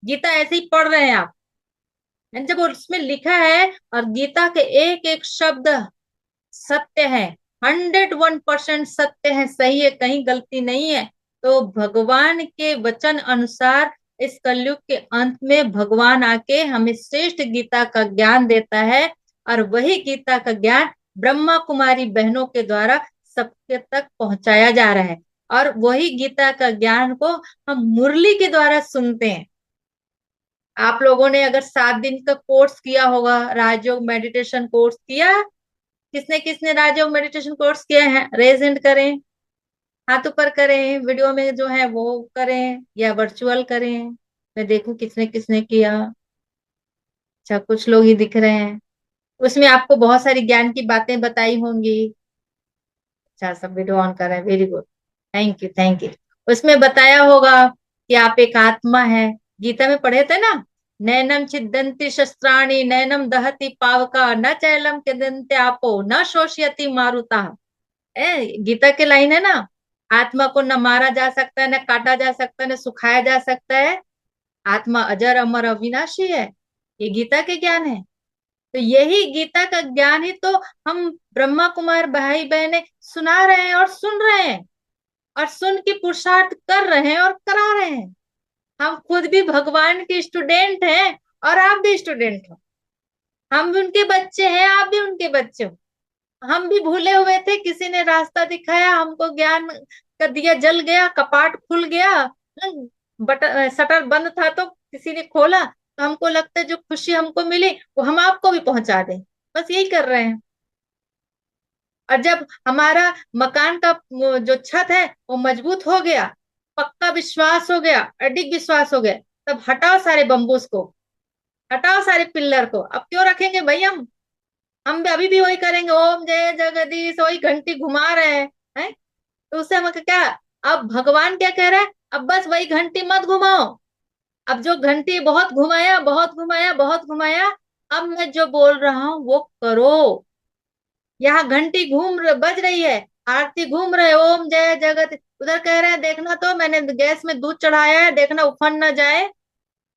गीता ऐसे ही पढ़ रहे हैं आप। And जब उसमें लिखा है, और गीता के एक एक शब्द सत्य है, 101% सत्य है, सही है, कहीं गलती नहीं है। तो भगवान के वचन अनुसार इस कलयुग के अंत में भगवान आके हमें श्रेष्ठ गीता का ज्ञान देता है। और वही गीता का ज्ञान ब्रह्मा कुमारी बहनों के द्वारा सबके तक पहुंचाया जा रहा है। और वही गीता का ज्ञान को हम मुरली के द्वारा सुनते हैं। आप लोगों ने अगर 7 दिन का कोर्स किया होगा, राजयोग मेडिटेशन कोर्स किया, किसने किसने राजयोग मेडिटेशन कोर्स किया है? रेज हैंड करें, हाथ ऊपर करें, वीडियो में जो है वो करें या वर्चुअल करें। मैं देखूं किसने किसने किया। अच्छा, कुछ लोग ही दिख रहे हैं। उसमें आपको बहुत सारी ज्ञान की बातें बताई होंगी। अच्छा, सब वीडियो ऑन कर रहे हैं, very good, thank you thank you. उसमें बताया होगा कि आप एक आत्मा है। गीता में पढ़े थे ना, नैनम छिदन्ति शस्त्राणि नैनम दहति पावका न चैलम किदन्ति आपो न शोषयति मारुता। गीता के लाइन है ना, आत्मा को न मारा जा सकता है, न काटा जा सकता है, न सुखाया जा सकता है। आत्मा अजर अमर अविनाशी है। ये गीता के ज्ञान है। तो यही गीता का ज्ञान ही तो हम ब्रह्मा कुमार भाई बहने सुना रहे हैं और सुन रहे हैं, और सुन के पुरुषार्थ कर रहे हैं और करा रहे हैं। हम खुद भी भगवान के स्टूडेंट हैं, और आप भी स्टूडेंट हो। हम भी उनके बच्चे हैं, आप भी उनके बच्चे हो। हम भी भूले हुए थे, किसी ने रास्ता दिखाया, हमको ज्ञान का दिया जल गया, कपाट खुल गया। बट शटर बंद था तो किसी ने खोला, तो हमको लगता है जो खुशी हमको मिली वो हम आपको भी पहुंचा दें। बस यही कर रहे हैं। और जब हमारा मकान का वो जो छत है वो मजबूत हो गया, पक्का विश्वास हो गया, अडिग विश्वास हो गया, तब हटाओ सारे बम्बूस को, हटाओ सारे पिल्लर को। अब क्यों रखेंगे भाई हम भी अभी भी वही करेंगे, ओम जय जगदीश, वही घंटी घुमा रहे हैं। तो उससे हम क्या, अब भगवान क्या कह रहा है, अब बस वही घंटी मत घुमाओ। अब जो घंटी बहुत घुमाया बहुत घुमाया बहुत घुमाया, अब मैं जो बोल रहा हूं वो करो। यहाँ घंटी बज रही है, आरती घूम रहे, ओम जय जगत, उधर कह रहे हैं देखना तो मैंने गैस में दूध चढ़ाया है, देखना उफन ना जाए।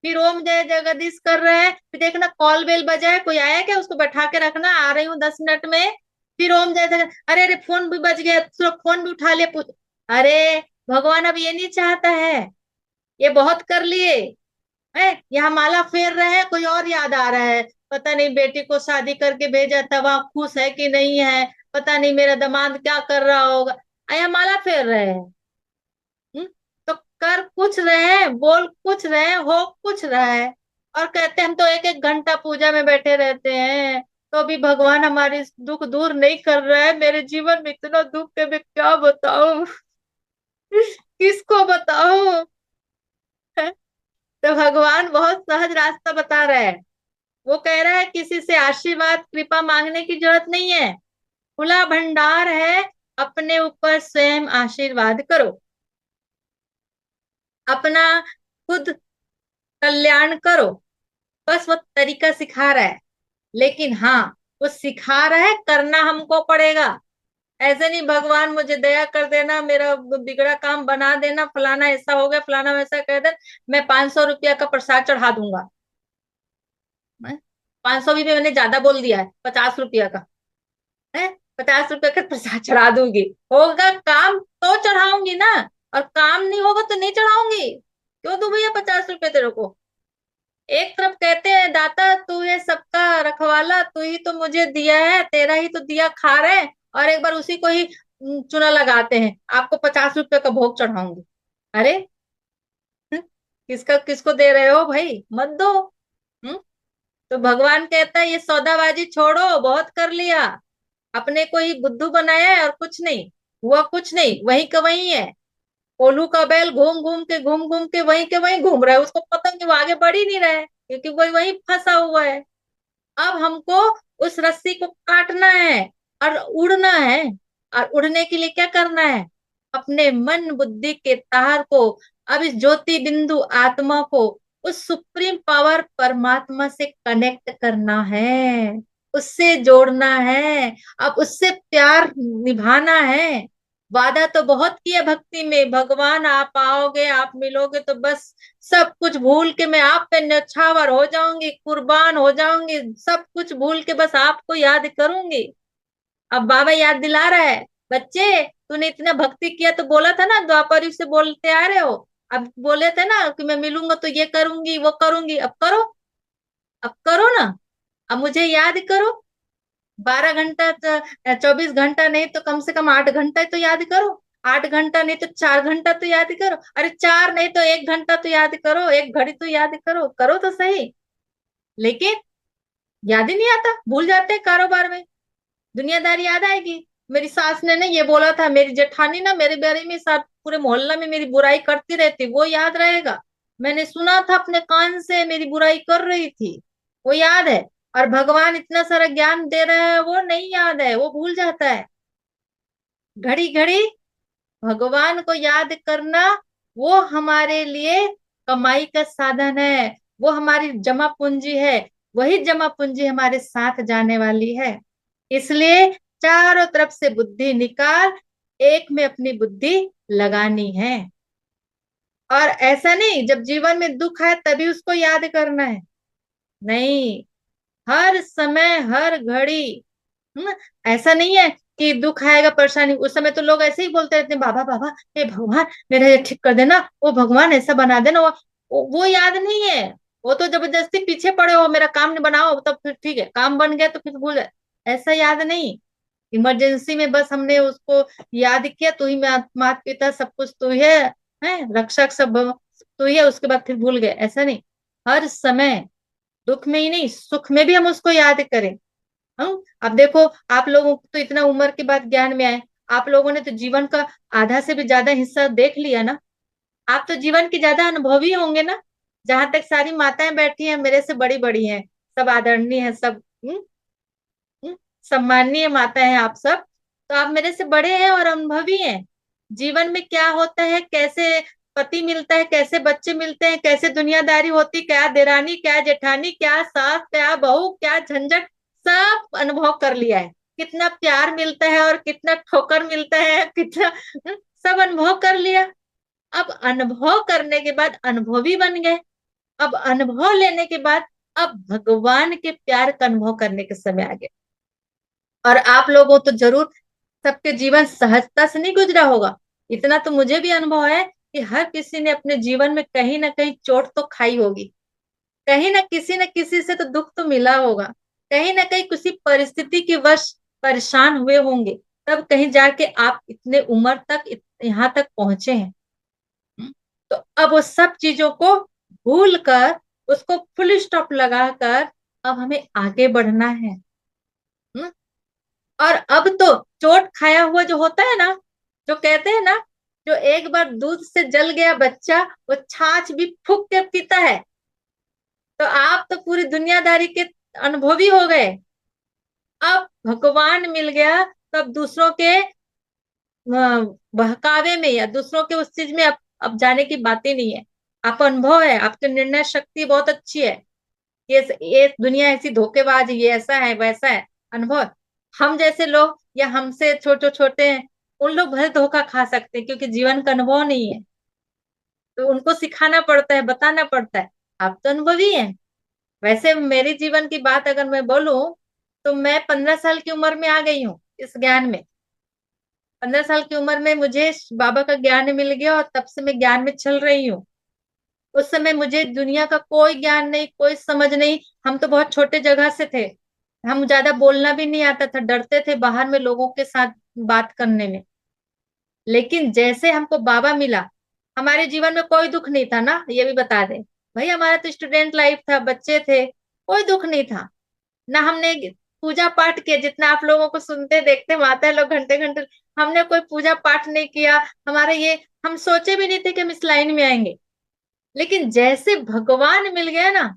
फिर ओम जय जगदीश कर रहे हैं, फिर देखना कॉल बेल बजा है, कोई आया क्या, उसको बैठा के रखना, आ रही हूँ 10 मिनट में। फिर ओम जय जगत, अरे अरे फोन भी बज गया, तो फोन भी उठा लिया, अरे भगवान अब ये नहीं चाहता है, ये बहुत कर लिए है, यहाँ माला फेर रहे हैं, कोई और याद आ रहा है, पता नहीं बेटी को शादी करके भेजा था, वहां खुश है कि नहीं है, पता नहीं मेरा दामाद क्या कर रहा होगा, यहाँ माला फेर रहे हैं। हम्म? तो कर कुछ रहे हैं, बोल कुछ रहे हैं, हो कुछ रहा है, और कहते हैं हम तो एक एक घंटा पूजा में बैठे रहते हैं, तो भी भगवान हमारी दुख दूर नहीं कर रहा है, मेरे जीवन में इतना दुख है, मैं क्या बताऊं, किसको बताऊं। तो भगवान बहुत सहज रास्ता बता रहा है, वो कह रहा है किसी से आशीर्वाद कृपा मांगने की जरूरत नहीं है, खुला भंडार है, अपने ऊपर स्वयं आशीर्वाद करो, अपना खुद कल्याण करो, बस वो तरीका सिखा रहा है। लेकिन हाँ, वो सिखा रहा है, करना हमको पड़ेगा। ऐसे नहीं भगवान मुझे दया कर देना, मेरा बिगड़ा काम बना देना, फलाना ऐसा हो गया, फलाना वैसा कर दे, मैं 500 रुपया का प्रसाद चढ़ा दूंगा। 500 भी मैंने ज्यादा बोल दिया है, 50 रुपया का है, 50 रुपया का प्रसाद चढ़ा दूंगी, होगा काम तो चढ़ाऊंगी ना, और काम नहीं होगा तो नहीं चढ़ाऊंगी, क्यों दूं भैया 50 रुपये तेरे को। एक तरफ कहते हैं दाता तू है सबका रखवाला, तू ही तो मुझे दिया है, तेरा ही तो दिया खा रहे हैं, और एक बार उसी को ही चुना लगाते हैं, आपको 50 रुपये का भोग चढ़ाऊंगी। अरे किसका किसको दे रहे हो भाई, मत दो। हम्म? तो भगवान कहता है ये सौदाबाजी छोड़ो, बहुत कर लिया, अपने को ही बुद्धू बनाया है, और कुछ नहीं हुआ, कुछ नहीं, वही का वही है, कोल्हू का बैल घूम घूम के वहीं के वहीं घूम रहा है, उसको पता नहीं, वो आगे बढ़ ही नहीं रहा है, क्योंकि वही वहीं फंसा हुआ है। अब हमको उस रस्सी को काटना है और उड़ना है, और उड़ने के लिए क्या करना है, अपने मन बुद्धि के तार को, अब इस ज्योति बिंदु आत्मा को उस सुप्रीम पावर परमात्मा से कनेक्ट करना है, उससे जोड़ना है, अब उससे प्यार निभाना है। वादा तो बहुत किया भक्ति में, भगवान आप आओगे, आप मिलोगे तो बस सब कुछ भूल के मैं आप पे न्यौछावर हो जाऊंगी, कुर्बान हो जाऊंगी, सब कुछ भूल के बस आपको याद करूंगी। अब बाबा याद दिला रहा है, बच्चे तूने इतना भक्ति किया तो बोला था ना, द्वापर युग से बोलते आ रहे हो, अब बोले थे ना कि मैं मिलूंगा तो ये करूंगी वो करूंगी, अब करो, अब करो ना, अब मुझे याद करो। 12 घंटा, 24 घंटा नहीं तो कम से कम 8 घंटा तो याद करो, 8 घंटा नहीं तो 4 घंटा तो याद करो, अरे चार नहीं तो 1 घंटा तो याद करो, एक घड़ी तो याद करो, करो तो सही। लेकिन याद ही नहीं आता, भूल जाते हैं कारोबार में, दुनियादारी याद आएगी, मेरी सास ने ना ये बोला था, मेरी जेठानी ना मेरे बारे में सब पूरे मोहल्ला में मेरी बुराई करती रहती, वो याद रहेगा, मैंने सुना था अपने कान से मेरी बुराई कर रही थी, वो याद है। और भगवान इतना सारा ज्ञान दे रहा है, वो नहीं याद है, वो भूल जाता है। घड़ी घड़ी भगवान को याद करना, वो हमारे लिए कमाई का साधन है, वो हमारी जमा पूंजी है, वही जमा पूंजी हमारे साथ जाने वाली है। इसलिए चारों तरफ से बुद्धि निकाल, एक में अपनी बुद्धि लगानी है। और ऐसा नहीं जब जीवन में दुख है तभी उसको याद करना है, नहीं, हर समय हर घड़ी। हम्म, ऐसा नहीं है कि दुख आएगा परेशानी उस समय तो लोग ऐसे ही बोलते रहते हैं, बाबा बाबा हे भगवान मेरा ये ठीक कर देना, वो भगवान ऐसा बना देना, वो याद नहीं है, वो तो जबरदस्ती पीछे पड़े हो, मेरा काम नहीं बनाओ तब फिर ठीक है, काम बन गया तो फिर भूल जाए, ऐसा याद नहीं। इमरजेंसी में बस हमने उसको याद किया, तू ही माता पिता सब कुछ तू ही है रक्षक सब तू ही है, उसके बाद फिर भूल गए, ऐसा नहीं, हर समय दुख में ही नहीं सुख में भी हम उसको याद करें। हाँ, अब देखो आप लोगों को तो इतना उम्र के बाद ज्ञान में आए, आप लोगों ने तो जीवन का आधा से भी ज्यादा हिस्सा देख लिया ना, आप तो जीवन के ज्यादा अनुभवी होंगे ना, जहां तक सारी माताएं बैठी हैं मेरे से बड़ी बड़ी हैं, सब आदरणीय है, सब हम्म, सम्माननीय माता है आप सब, तो आप मेरे से बड़े हैं और अनुभवी हैं, जीवन में क्या होता है, कैसे पति मिलता है, कैसे बच्चे मिलते हैं, कैसे दुनियादारी होती, क्या देरानी क्या जेठानी क्या सास क्या बहू क्या झंझट, सब अनुभव कर लिया है, कितना प्यार मिलता है और कितना ठोकर मिलता है, कितना सब अनुभव कर लिया। अब अनुभव करने के बाद अनुभवी बन गए, अब अनुभव लेने के बाद अब भगवान के प्यार का अनुभव करने के समय आ गया। और आप लोगों तो जरूर सबके जीवन सहजता से नहीं गुजरा होगा। इतना तो मुझे भी अनुभव है कि हर किसी ने अपने जीवन में कहीं ना कहीं चोट तो खाई होगी, कहीं ना किसी से तो दुख तो मिला होगा, कहीं ना कहीं किसी परिस्थिति के वश परेशान हुए होंगे, तब कहीं जाके आप इतने उम्र तक यहाँ तक पहुंचे हैं। हम्म? तो अब वो सब चीजों को भूल कर, उसको फुल स्टॉप लगाकर अब हमें आगे बढ़ना है। हम्म? और अब तो चोट खाया हुआ जो होता है ना, जो कहते हैं ना, जो एक बार दूध से जल गया बच्चा वो छाछ भी फूक के पीता है। तो आप तो पूरी दुनियादारी के अनुभवी हो गए। अब भगवान मिल गया तो अब दूसरों के बहकावे में या दूसरों के उस चीज में अब जाने की बात ही नहीं है। आप अनुभव है, आपकी निर्णय शक्ति बहुत अच्छी है। ये दुनिया ऐसी धोखेबाज है, ये ऐसा है वैसा है, अनुभव। हम जैसे लोग या हमसे छोटे छोटे हैं, उन लोग भले धोखा खा सकते हैं क्योंकि जीवन का अनुभव नहीं है, तो उनको सिखाना पड़ता है, बताना पड़ता है। आप तो अनुभवी हैं। वैसे मेरे जीवन की बात अगर मैं बोलूं तो मैं 15 साल की उम्र में आ गई हूँ इस ज्ञान में। 15 साल की उम्र में मुझे बाबा का ज्ञान मिल गया और तब से मैं ज्ञान में चल रही हूँ। उस समय मुझे दुनिया का कोई ज्ञान नहीं, कोई समझ नहीं। हम तो बहुत छोटे जगह से थे, हम ज्यादा बोलना भी नहीं आता था, डरते थे बाहर में लोगों के साथ बात करने में। लेकिन जैसे हमको बाबा मिला, हमारे जीवन में कोई दुख नहीं था ना, ये भी बता दें भाई, हमारा तो स्टूडेंट लाइफ था, बच्चे थे, कोई दुख नहीं था ना। हमने पूजा पाठ किया, जितना आप लोगों को सुनते देखते माता लोग घंटे घंटे, हमने कोई पूजा पाठ नहीं किया। हमारे ये, हम सोचे भी नहीं थे कि हम इस लाइन में आएंगे। लेकिन जैसे भगवान मिल गया ना,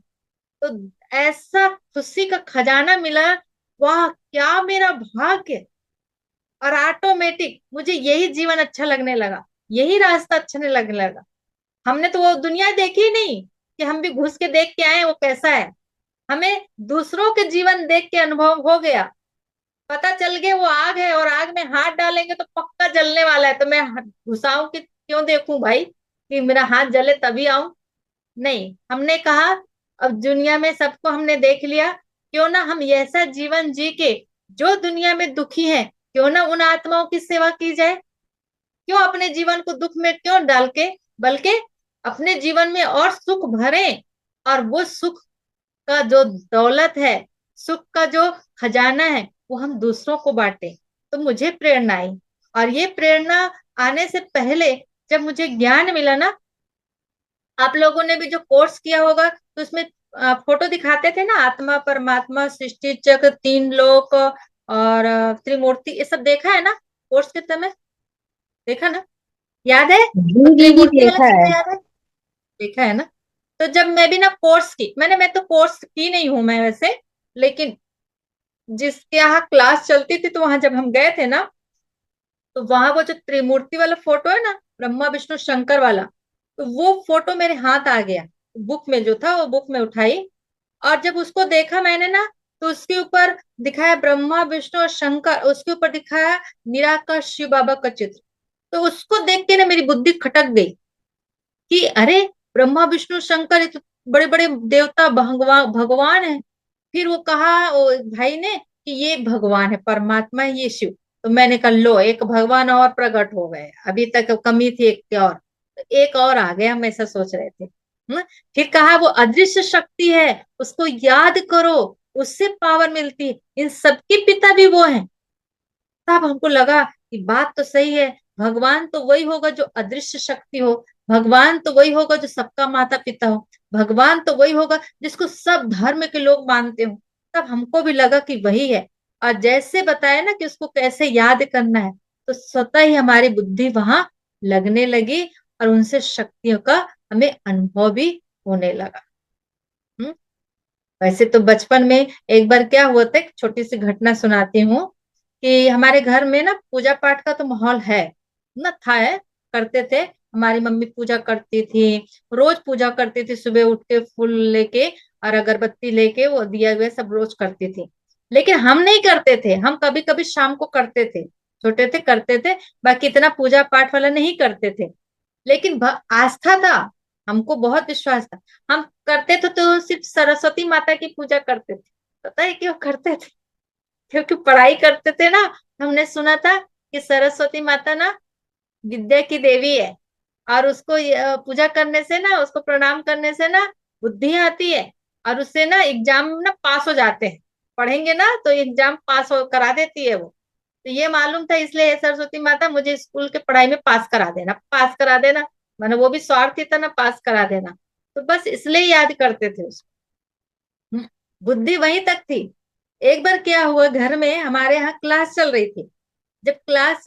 तो ऐसा खुशी का खजाना मिला। वाह क्या मेरा भाग्य। और ऑटोमेटिक मुझे यही जीवन अच्छा लगने लगा, यही रास्ता अच्छा नहीं लगने लगा। हमने तो वो दुनिया देखी ही नहीं कि हम भी घुस के देख के आए वो कैसा है। हमें दूसरों के जीवन देख के अनुभव हो गया, पता चल गया वो आग है और आग में हाथ डालेंगे तो पक्का जलने वाला है, तो मैं घुसाऊं कि क्यों देखूं भाई कि मेरा हाथ जले तभी आऊं। नहीं, हमने कहा अब दुनिया में सबको हमने देख लिया, क्यों ना हम ऐसा जीवन जी के, जो दुनिया में दुखी है, क्यों ना उन आत्माओं की सेवा की जाए। क्यों अपने जीवन को दुख में क्यों डाल के, बल्कि अपने जीवन में और सुख भरें। और वो सुख का जो दौलत है, सुख का जो खजाना है, वो हम दूसरों को बांटे। तो मुझे प्रेरणा आई। और ये प्रेरणा आने से पहले जब मुझे ज्ञान मिला ना, आप लोगों ने भी जो कोर्स किया होगा तो उसमें फोटो दिखाते थे ना, आत्मा परमात्मा सृष्टि चक्र तीन लोक और त्रिमूर्ति, ये सब देखा है ना कोर्स के समय? देखा ना, याद है? जी और दीदी त्रिमूर्ति वाला देखा है। चीजें याद है? देखा है ना? तो जब मैं भी ना कोर्स की, मैं तो कोर्स की नहीं हूं मैं वैसे, लेकिन जिसके यहाँ क्लास चलती थी तो वहां जब हम गए थे ना, तो वहां वो जो त्रिमूर्ति वाला फोटो है ना, ब्रह्मा विष्णु शंकर वाला, तो वो फोटो मेरे हाथ आ गया। बुक में जो था वो बुक में उठाई, और जब उसको देखा मैंने ना, तो उसके ऊपर दिखाया ब्रह्मा विष्णु और शंकर, उसके ऊपर दिखाया निराकार शिव बाबा का चित्र। तो उसको देख के ना मेरी बुद्धि खटक गई कि अरे, ब्रह्मा विष्णु शंकर ये तो बड़े बड़े देवता भगवान भगवान है। फिर वो कहा वो भाई ने कि ये भगवान है, परमात्मा है, ये शिव। तो मैंने कहा लो, एक भगवान और प्रकट हो गए, अभी तक कमी थी एक की और, तो एक और आ गया, हम ऐसा सोच रहे थे। फिर कहा वो अदृश्य शक्ति है, उसको याद करो, उससे पावर मिलती है, इन सबके पिता भी वो हैं। तब हमको लगा कि बात तो सही है, भगवान तो वही होगा जो अदृश्य शक्ति हो, भगवान तो वही होगा जो सबका माता पिता हो, भगवान तो वही होगा जिसको सब धर्म के लोग मानते हो। तब हमको भी लगा कि वही है। और जैसे बताया ना कि उसको कैसे याद करना है, तो स्वतः ही हमारी बुद्धि वहां लगने लगी, और उनसे शक्तियों का हमें अनुभव भी होने लगा। हम्म। वैसे तो बचपन में एक बार क्या हुआ था, एक छोटी सी घटना सुनाती हूँ। कि हमारे घर में ना पूजा पाठ का तो माहौल है ना, था है, करते थे। हमारी मम्मी पूजा करती थी, रोज पूजा करती थी, सुबह उठ के फूल लेके और अगरबत्ती लेके वो दिया हुआ सब रोज करती थी। लेकिन हम नहीं करते थे, हम कभी कभी शाम को करते थे, छोटे थे करते थे, बाकी इतना पूजा पाठ वाला नहीं करते थे। लेकिन आस्था था, हमको बहुत विश्वास था। हम करते तो सिर्फ सरस्वती माता की पूजा करते थे। पता है क्यों करते थे? क्योंकि पढ़ाई करते थे ना। हमने सुना था कि सरस्वती माता ना विद्या की देवी है, और उसको पूजा करने से ना, उसको प्रणाम करने से ना बुद्धि आती है, और उससे ना एग्जाम ना पास हो जाते हैं। पढ़ेंगे ना तो एग्जाम पास हो करा देती है वो। तो ये मालूम था, इसलिए हे सरस्वती माता मुझे स्कूल के पढ़ाई में पास करा देना, पास करा देना। मैंने वो भी स्वार्थी था ना, पास करा देना। तो बस इसलिए याद करते थे उसको। बुद्धि वहीं तक थी। एक बार क्या हुआ, घर में हमारे यहाँ क्लास चल रही थी। जब क्लास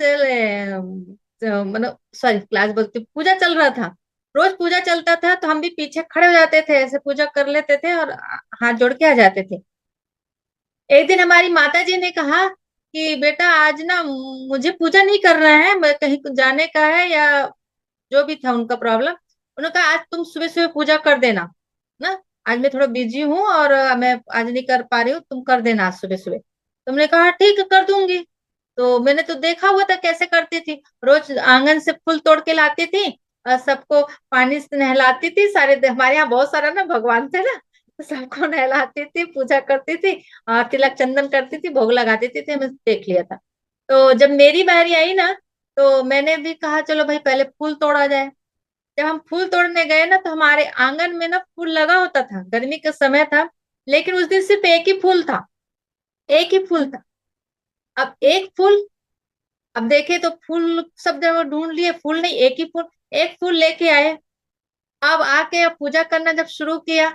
मतलब सॉरी, क्लास बोलती, पूजा चल रहा था। रोज पूजा चलता था तो हम भी पीछे खड़े हो जाते थे, ऐसे पूजा कर लेते थे और हाथ जोड़ के आ जाते थे। एक दिन हमारी माता जी ने कहा कि बेटा आज ना मुझे पूजा नहीं करना है, मैं कहीं जाने का है, या जो भी था उनका प्रॉब्लम। उन्होंने कहा आज तुम सुबह सुबह पूजा कर देना ना। आज मैं थोड़ा बिजी हूँ और मैं आज नहीं कर पा रही हूँ, तुम कर देना आज सुबह सुबह। तुमने कहा ठीक है, कर दूंगी। तो मैंने तो देखा हुआ था कैसे करती थी। रोज आंगन से फूल तोड़ के लाती थी और सबको पानी से नहलाती थी। हमारे यहाँ बहुत सारा ना भगवान थे ना, तो सबको नहलाती थी, पूजा करती थी, और तिलक चंदन करती थी, भोग लगाती थी। हमें देख लिया था। तो जब मेरी बारी आई ना, तो मैंने भी कहा चलो भाई पहले फूल तोड़ा जाए। जब हम फूल तोड़ने गए ना, तो हमारे आंगन में ना फूल लगा होता था, गर्मी का समय था, लेकिन उस दिन सिर्फ एक ही फूल था। एक ही फूल था। अब एक फूल, अब देखे तो फूल सब जगह ढूंढ लिए, फूल नहीं, एक ही फूल। एक फूल लेके आए। अब आके अब पूजा करना जब शुरू किया,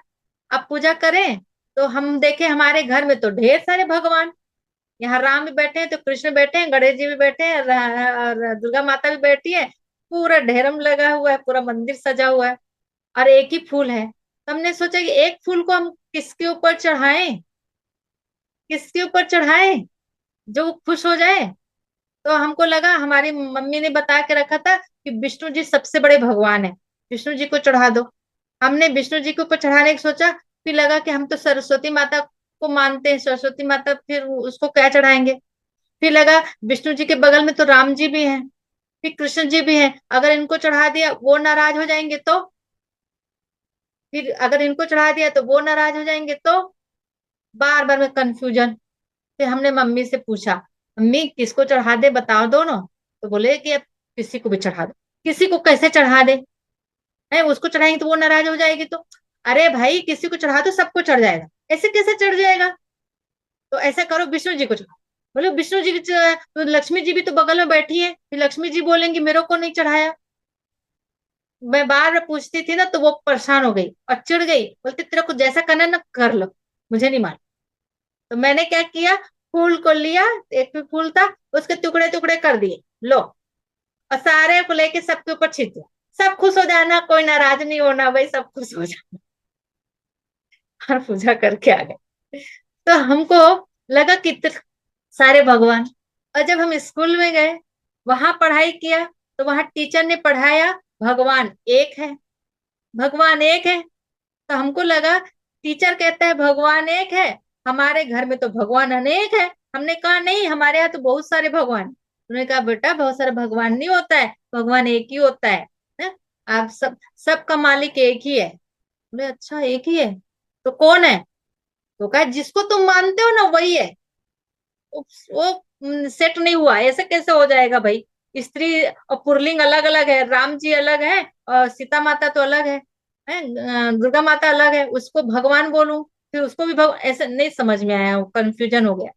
अब पूजा करें तो हम देखे हमारे घर में तो ढेर सारे भगवान। यहाँ राम भी बैठे हैं तो कृष्ण बैठे हैं, गणेश जी भी बैठे हैं, और दुर्गा माता भी बैठी है। पूरा ढेरम लगा हुआ है, पूरा मंदिर सजा हुआ है, और एक ही फूल है। तो हमने सोचा कि एक फूल को हम किसके ऊपर चढ़ाएं, किसके ऊपर चढ़ाएं जो वो खुश हो जाए। तो हमको लगा, हमारी मम्मी ने बता के रखा था कि विष्णु जी सबसे बड़े भगवान है, विष्णु जी को चढ़ा दो। हमने विष्णु जी के ऊपर चढ़ाने की सोचा। फिर लगा कि हम तो सरस्वती माता को मानते हैं, सरस्वती माता, फिर उसको क्या चढ़ाएंगे। फिर लगा विष्णु जी के बगल में तो राम जी भी हैं, फिर कृष्ण जी भी हैं, अगर इनको चढ़ा दिया वो नाराज हो जाएंगे तो, फिर अगर इनको चढ़ा दिया तो वो नाराज हो जाएंगे तो, बार बार में कंफ्यूजन। फिर हमने मम्मी से पूछा, मम्मी किसको चढ़ा दे बताओ दोनों। तो बोले कि अब किसी को भी चढ़ा दो। किसी को कैसे चढ़ा दे, है उसको चढ़ाएंगे तो वो नाराज हो जाएगी तो। अरे भाई किसी को चढ़ा दो सबको चढ़ जाएगा, ऐसे कैसे चढ़ जाएगा। तो ऐसा करो विष्णु जी को चढ़ाओ। बोले विष्णु जी तो लक्ष्मी जी भी तो बगल में बैठी है, फिर लक्ष्मी जी बोलेंगी मेरे को नहीं चढ़ाया। मैं बार बार पूछती थी ना, तो वो परेशान हो गई और चिढ़ गई, बोलती तेरे को जैसा करना है ना कर लो, मुझे नहीं मालूम। तो मैंने क्या किया, फूल को लिया, एक भी फूल था, उसके टुकड़े टुकड़े कर दिए, लो, और सारे को लेके सबके ऊपर छीट दिया। सब खुश हो जाना, कोई नाराज नहीं होना भाई, सब खुश हो जाना। और पूजा करके आ गए। तो हमको लगा कितने सारे भगवान। और जब हम स्कूल में गए, वहां पढ़ाई किया, तो वहां टीचर ने पढ़ाया भगवान एक है, भगवान एक है। तो हमको लगा टीचर कहता है भगवान एक है, हमारे घर में तो भगवान अनेक है। हमने कहा नहीं, हमारे यहाँ तो बहुत सारे भगवान। उन्होंने कहा बेटा बहुत सारे भगवान नहीं होता है, भगवान एक ही होता है। हैं? आप सबका मालिक एक ही है। बोले अच्छा एक ही है, तो कौन है। तो कहा जिसको तुम मानते हो ना वही है। वो सेट नहीं हुआ, ऐसे कैसे हो जाएगा भाई। स्त्री और पुल्लिंग अलग अलग है, राम जी अलग है और सीता माता तो अलग है, दुर्गा माता अलग है, उसको भगवान बोलूं फिर उसको भी ऐसे नहीं समझ में आया, कंफ्यूजन हो गया।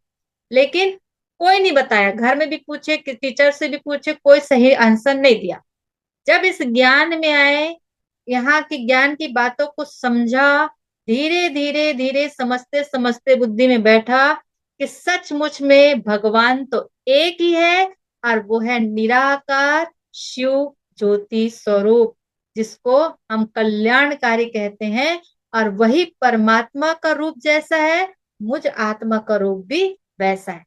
लेकिन कोई नहीं बताया, घर में भी पूछे, टीचर से भी पूछे, कोई सही आंसर नहीं दिया। जब इस ज्ञान में आए, यहाँ की ज्ञान की बातों को समझा, धीरे धीरे धीरे समझते समझते बुद्धि में बैठा कि सचमुच में भगवान तो एक ही है, और वो है निराकार शिव ज्योति स्वरूप, जिसको हम कल्याणकारी कहते हैं। और वही परमात्मा का रूप जैसा है, मुझ आत्मा का रूप भी वैसा है।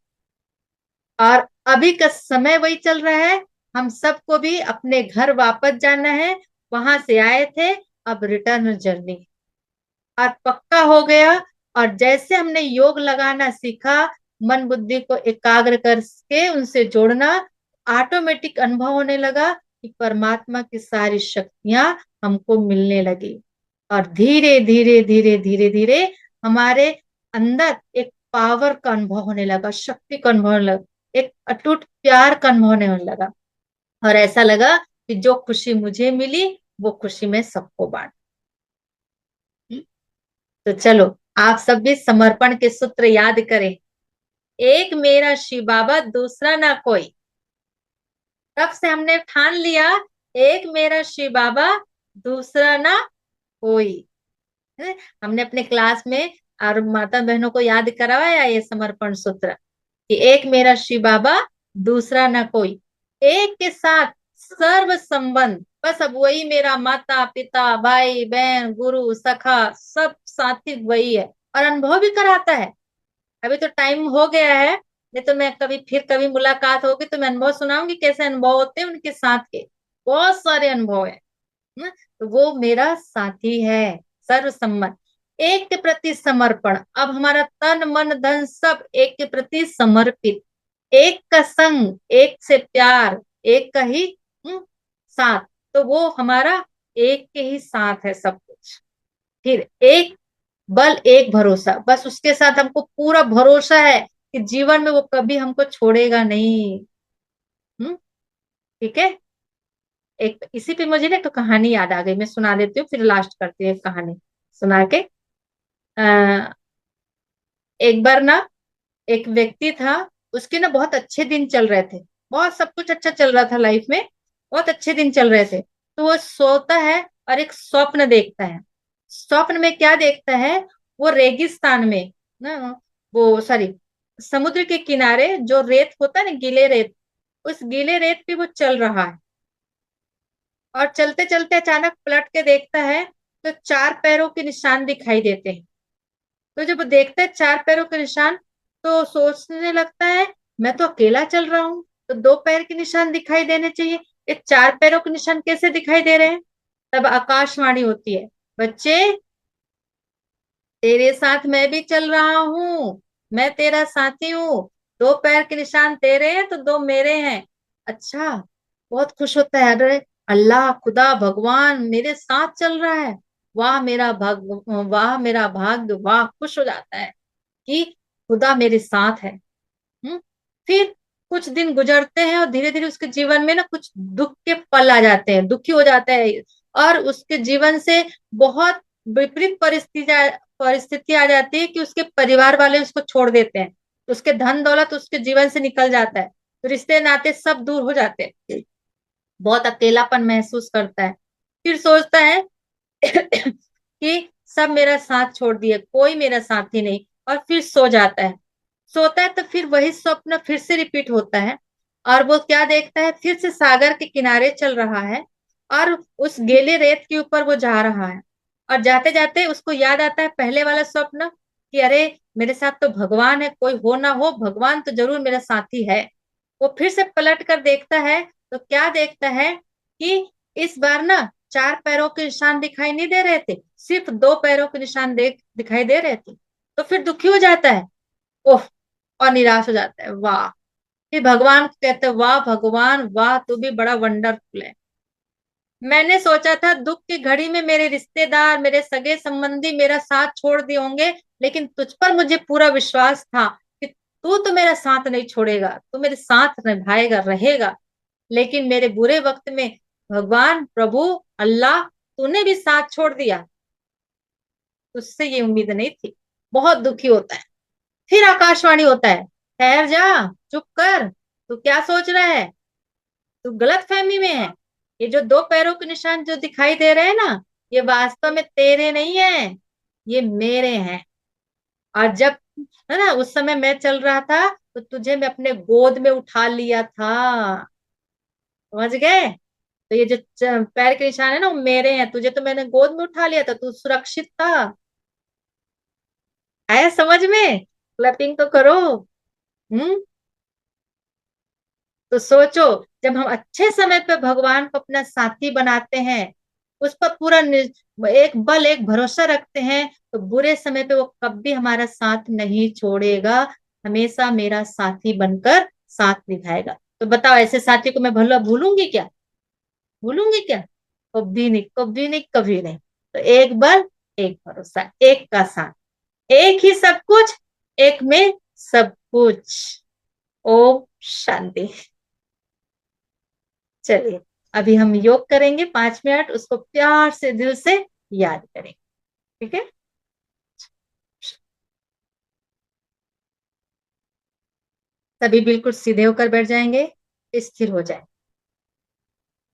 और अभी का समय वही चल रहा है। हम सबको भी अपने घर वापस जाना है, वहां से आए थे, अब रिटर्न जर्नी और पक्का हो गया। और जैसे हमने योग लगाना सीखा, मन बुद्धि को एकाग्र करके उनसे जोड़ना, ऑटोमेटिक अनुभव होने लगा कि परमात्मा की सारी शक्तियां हमको मिलने लगी। और धीरे धीरे धीरे धीरे धीरे हमारे अंदर एक पावर का अनुभव होने लगा, शक्ति का अनुभव होने लगा, एक अटूट प्यार का अनुभव होने लगा। और ऐसा लगा कि जो खुशी मुझे मिली वो खुशी मैं सबको बांट। तो चलो, आप सब भी समर्पण के सूत्र याद करें। एक मेरा शिव बाबा, दूसरा ना कोई। तब से हमने ठान लिया, एक मेरा शिव बाबा, दूसरा ना कोई। है? हमने अपने क्लास में और माता बहनों को याद करवाया ये समर्पण सूत्र, कि एक मेरा शिव बाबा, दूसरा ना कोई, एक के साथ सर्व संबंध। बस अब वही मेरा माता पिता भाई बहन गुरु सखा सब साथी वही है, और अनुभव भी कराता है। अभी तो टाइम हो गया है, नहीं तो मैं कभी फिर कभी मुलाकात होगी तो मैं अनुभव सुनाऊंगी, कैसे अनुभव होते हैं उनके साथ के। बहुत सारे अनुभव है ना? तो वो मेरा साथी है। सर्वसम्मत, एक के प्रति समर्पण। अब हमारा तन मन धन सब एक के प्रति समर्पित, एक का संग, एक से प्यार, एक का ही साथ। तो वो हमारा एक के ही साथ है सब कुछ। फिर एक बल, एक भरोसा, बस उसके साथ हमको पूरा भरोसा है कि जीवन में वो कभी हमको छोड़ेगा नहीं। हम्म। ठीक है। एक इसी पे मुझे ना एक तो कहानी याद आ गई, मैं सुना देती हूँ, फिर लास्ट करती हूँ एक कहानी सुना के। आ, एक बार ना एक व्यक्ति था, उसके ना बहुत अच्छे दिन चल रहे थे, बहुत सब कुछ अच्छा चल रहा था लाइफ में, बहुत अच्छे दिन चल रहे थे। तो वो सोता है और एक स्वप्न देखता है। स्वप्न में क्या देखता है? वो रेगिस्तान में ना, वो सॉरी, समुद्र के किनारे जो रेत होता है ना, गीले रेत, उस गीले रेत पे वो चल रहा है। और चलते चलते अचानक पलट के देखता है तो चार पैरों के निशान दिखाई देते हैं। तो जब वो देखता है चार पैरों के निशान, तो सोचने लगता है मैं तो अकेला चल रहा हूँ, तो दो पैर के निशान दिखाई देने चाहिए, ये चार पैरों के निशान कैसे दिखाई दे रहे हैं? तब आकाशवाणी होती है, बच्चे तेरे साथ मैं भी चल रहा हूँ, मैं तेरा साथी हूँ। दो पैर के निशान तेरे हैं तो दो मेरे हैं। अच्छा, बहुत खुश होता है, अरे अल्लाह खुदा भगवान मेरे साथ चल रहा है, वाह मेरा वाह मेरा भाग्य, वाह, खुश हो जाता है कि खुदा मेरे साथ है। हम्म। फिर कुछ दिन गुजरते हैं और धीरे धीरे उसके जीवन में ना कुछ दुख के पल आ जाते हैं, दुखी हो जाता है, और उसके जीवन से बहुत विपरीत परिस्थिति आ जाती है कि उसके परिवार वाले उसको छोड़ देते हैं, उसके धन दौलत उसके जीवन से निकल जाता है, तो रिश्ते नाते सब दूर हो जाते हैं, बहुत अकेलापन महसूस करता है। फिर सोचता है कि सब मेरा साथ छोड़ दिए, कोई मेरा साथी नहीं, और फिर सो जाता है। सोता है तो फिर वही स्वप्न फिर से रिपीट होता है, और वो क्या देखता है, फिर से सागर के किनारे चल रहा है, और उस गीले रेत के ऊपर वो जा रहा है। और जाते जाते उसको याद आता है पहले वाला स्वप्न, कि अरे मेरे साथ तो भगवान है, कोई हो ना हो भगवान तो जरूर मेरा साथी है। वो फिर से पलट कर देखता है, तो क्या देखता है कि इस बार ना चार पैरों के निशान दिखाई नहीं दे रहे थे, सिर्फ दो पैरों के निशान दिखाई दे रहे थे। तो फिर दुखी हो जाता है, ओह, और निराश हो जाता है। वाह, फिर भगवान को कहते हैं, वाह भगवान वाह, तू भी बड़ा वंडरफुल है। मैंने सोचा था दुख की घड़ी में मेरे रिश्तेदार मेरे सगे संबंधी मेरा साथ छोड़ दिए होंगे, लेकिन तुझ पर मुझे पूरा विश्वास था कि तू तो मेरा साथ नहीं छोड़ेगा, तू मेरे साथ निभाएगा रहेगा। लेकिन मेरे बुरे वक्त में भगवान प्रभु अल्लाह तूने भी साथ छोड़ दिया, तुझसे ये उम्मीद नहीं थी। बहुत दुखी होता है। फिर आकाशवाणी होता है, ठहर जा, चुप कर, तू क्या सोच रहा है, तू गलत फहमी में है। ये जो दो पैरों के निशान जो दिखाई दे रहे हैं ना, ये वास्तव में तेरे नहीं है, ये मेरे हैं। और जब, है ना, उस समय मैं चल रहा था तो तुझे मैं अपने गोद में उठा लिया था, समझ गए? तो ये जो पैर के निशान है ना वो मेरे हैं, तुझे तो मैंने गोद में उठा लिया था, तू सुरक्षित था। आया समझ में? क्लैपिंग तो करो। हम्म। तो सोचो, जब हम अच्छे समय पे भगवान को अपना साथी बनाते हैं, उस पर पूरा एक बल एक भरोसा रखते हैं, तो बुरे समय पे वो कभी हमारा साथ नहीं छोड़ेगा, हमेशा मेरा साथी बनकर साथ निभाएगा। तो बताओ, ऐसे साथी को मैं भला भूलूंगी क्या? भूलूंगी क्या? कभी नहीं, कभी नहीं, कभी नहीं। तो एक बल, एक भरोसा, एक का साथ, एक ही सब कुछ, एक में सब कुछ। ओम शांति। चलिए, अभी हम योग करेंगे 5 मिनट, उसको प्यार से दिल से याद करेंगे। ठीक है? सभी बिल्कुल सीधे होकर बैठ जाएंगे, स्थिर हो जाए।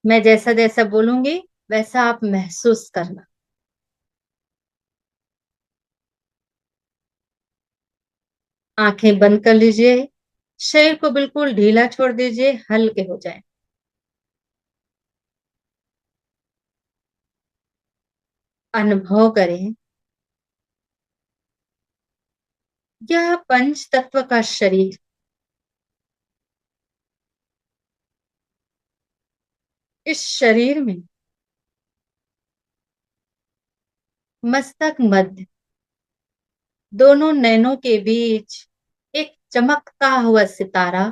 मैं जैसा जैसा बोलूंगी वैसा आप महसूस करना। आंखें बंद कर लीजिए। शरीर को बिल्कुल ढीला छोड़ दीजिए, हल्के हो जाए। अनुभव करें, यह पंच तत्व का शरीर, इस शरीर में मस्तक मध्य दोनों नैनों के बीच एक चमकता हुआ सितारा,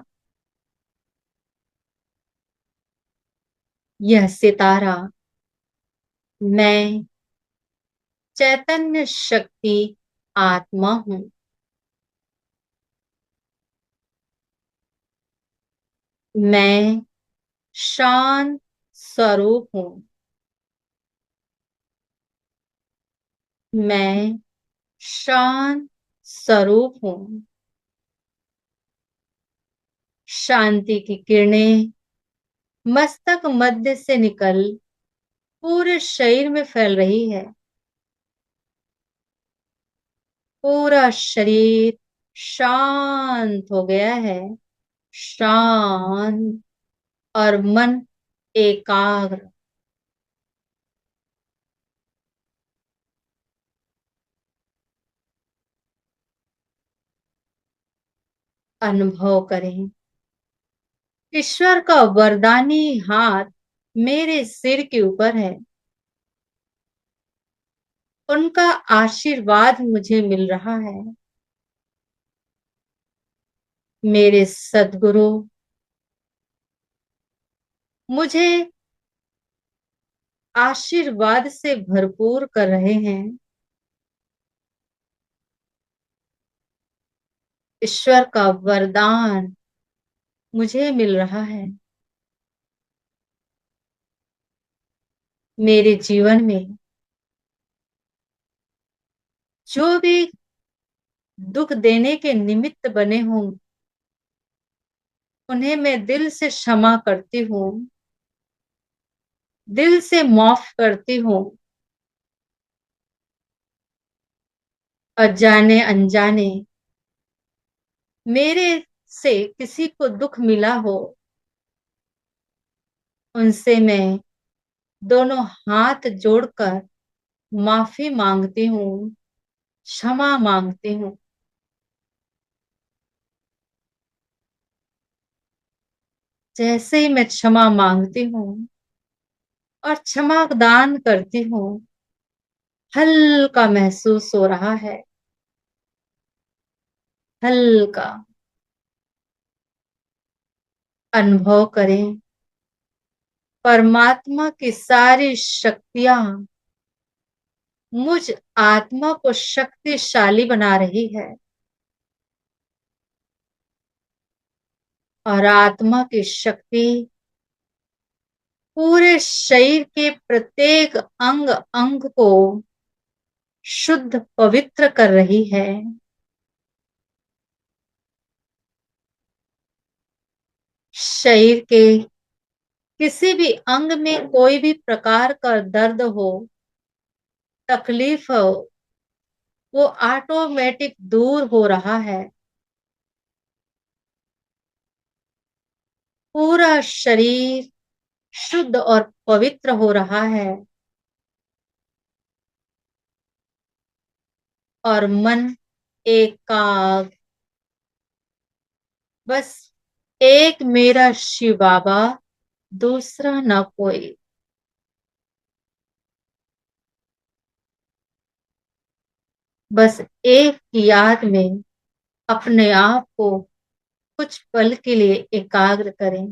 यह सितारा मैं चैतन्य शक्ति आत्मा हूं। मैं शांत स्वरूप हूं। मैं शांत स्वरूप हूं। शांति की किरणें मस्तक मध्य से निकल पूरे शरीर में फैल रही है। पूरा शरीर शांत हो गया है। शांत, और मन एकाग्र। अनुभव करें, ईश्वर का वरदानी हाथ मेरे सिर के ऊपर है। उनका आशीर्वाद मुझे मिल रहा है। मेरे सद्गुरु मुझे आशीर्वाद से भरपूर कर रहे हैं। ईश्वर का वरदान मुझे मिल रहा है। मेरे जीवन में जो भी दुख देने के निमित्त बने हों, उन्हें मैं दिल से क्षमा करती हूँ, दिल से माफ करती हूँ। अनजाने अनजाने मेरे से किसी को दुख मिला हो, उनसे मैं दोनों हाथ जोड़कर माफी मांगती हूँ, क्षमा मांगती हूँ। जैसे ही मैं क्षमा मांगती हूँ और क्षमा दान करती हूँ, हल्का महसूस हो रहा है। हल्का। अनुभव करें, परमात्मा की सारी शक्तियां मुझ आत्मा को शक्तिशाली बना रही है, और आत्मा की शक्ति पूरे शरीर के प्रत्येक अंग अंग को शुद्ध पवित्र कर रही है। शरीर के किसी भी अंग में कोई भी प्रकार का दर्द हो, तकलीफ हो, वो ऑटोमेटिक दूर हो रहा है। पूरा शरीर शुद्ध और पवित्र हो रहा है, और मन एकाग्र। बस एक मेरा शिव बाबा, दूसरा ना कोई। बस एक की याद में अपने आप को कुछ पल के लिए एकाग्र करें।